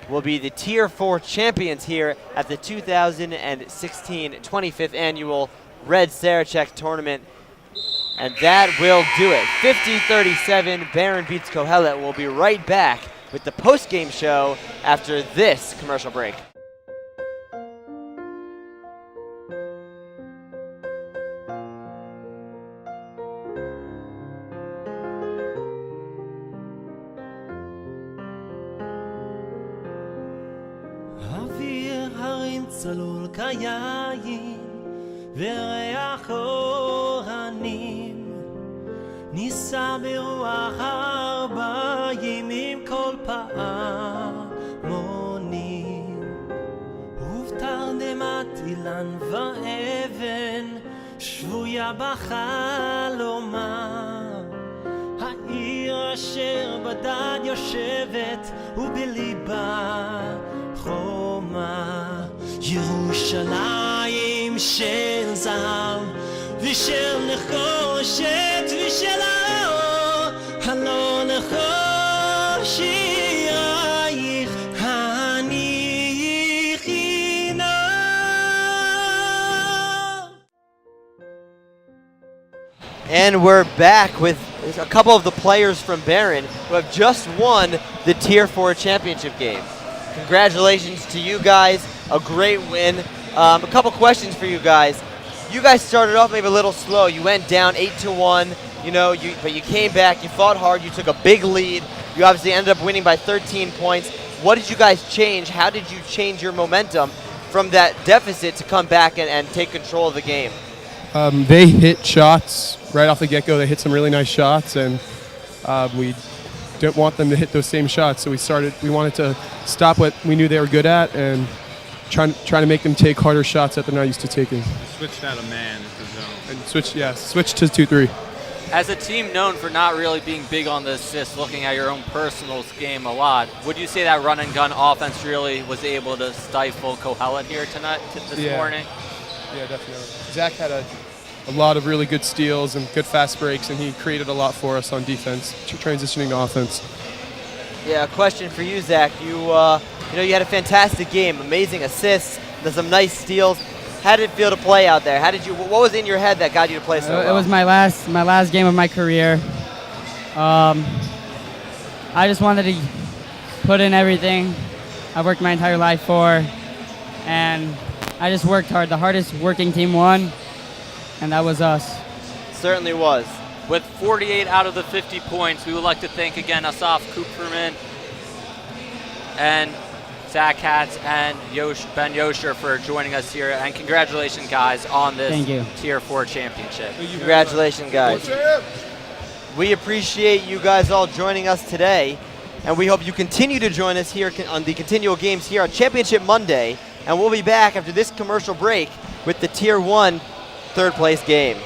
will be the Tier 4 champions here at the 2016 25th Annual Red Sarachek Tournament. And that will do it. 50-37, Barron beats Kohelet. We'll be right back with the post-game show after this commercial break. צלול כיין וריח אורנים ניסע ברוח ארבעים כל פעמונים ובתרדמת אילן ואבן שבויה בחלומה העיר אשר בדד יושבת ובליבה חומה ירושלים של זהב ושל נחושת ושל האור הלא נחושייך הניחי נא. And we're back with a couple of the players from Barron who have just won the Tier 4 championship game. Congratulations to you guys. A great win. A couple questions for you guys. You guys started off maybe a little slow. You went down 8-1, but you came back, you fought hard, you took a big lead. You obviously ended up winning by 13 points. What did you guys change? How did you change your momentum from that deficit to come back and take control of the game? They hit shots right off the get-go. They hit some really nice shots, and we didn't want them to hit those same shots. So we wanted to stop what we knew they were good at and trying to make them take harder shots that they're not used to taking. Switched out of man into zone. And switch to 2-3. As a team known for not really being big on the assists, looking at your own personal game a lot, would you say that run and gun offense really was able to stifle Kohelet here tonight, this morning? Yeah, definitely. Zach had a lot of really good steals and good fast breaks, and he created a lot for us on defense, transitioning to offense. Yeah, a question for you, Zach. You you had a fantastic game, amazing assists, there's some nice steals. How did it feel to play out there? What was in your head that got you to play so well? It was my last game of my career. I just wanted to put in everything I worked my entire life for, and I just worked hard. The hardest working team won, and that was us. Certainly was. With 48 out of the 50 points, we would like to thank again Asaf Kupferman and Zach Katz and Ben Yosher for joining us here. And congratulations, guys, on this Tier 4 championship. Congratulations, guys. We appreciate you guys all joining us today, and we hope you continue to join us here on the continual games here on Championship Monday. And we'll be back after this commercial break with the Tier 1 third place game.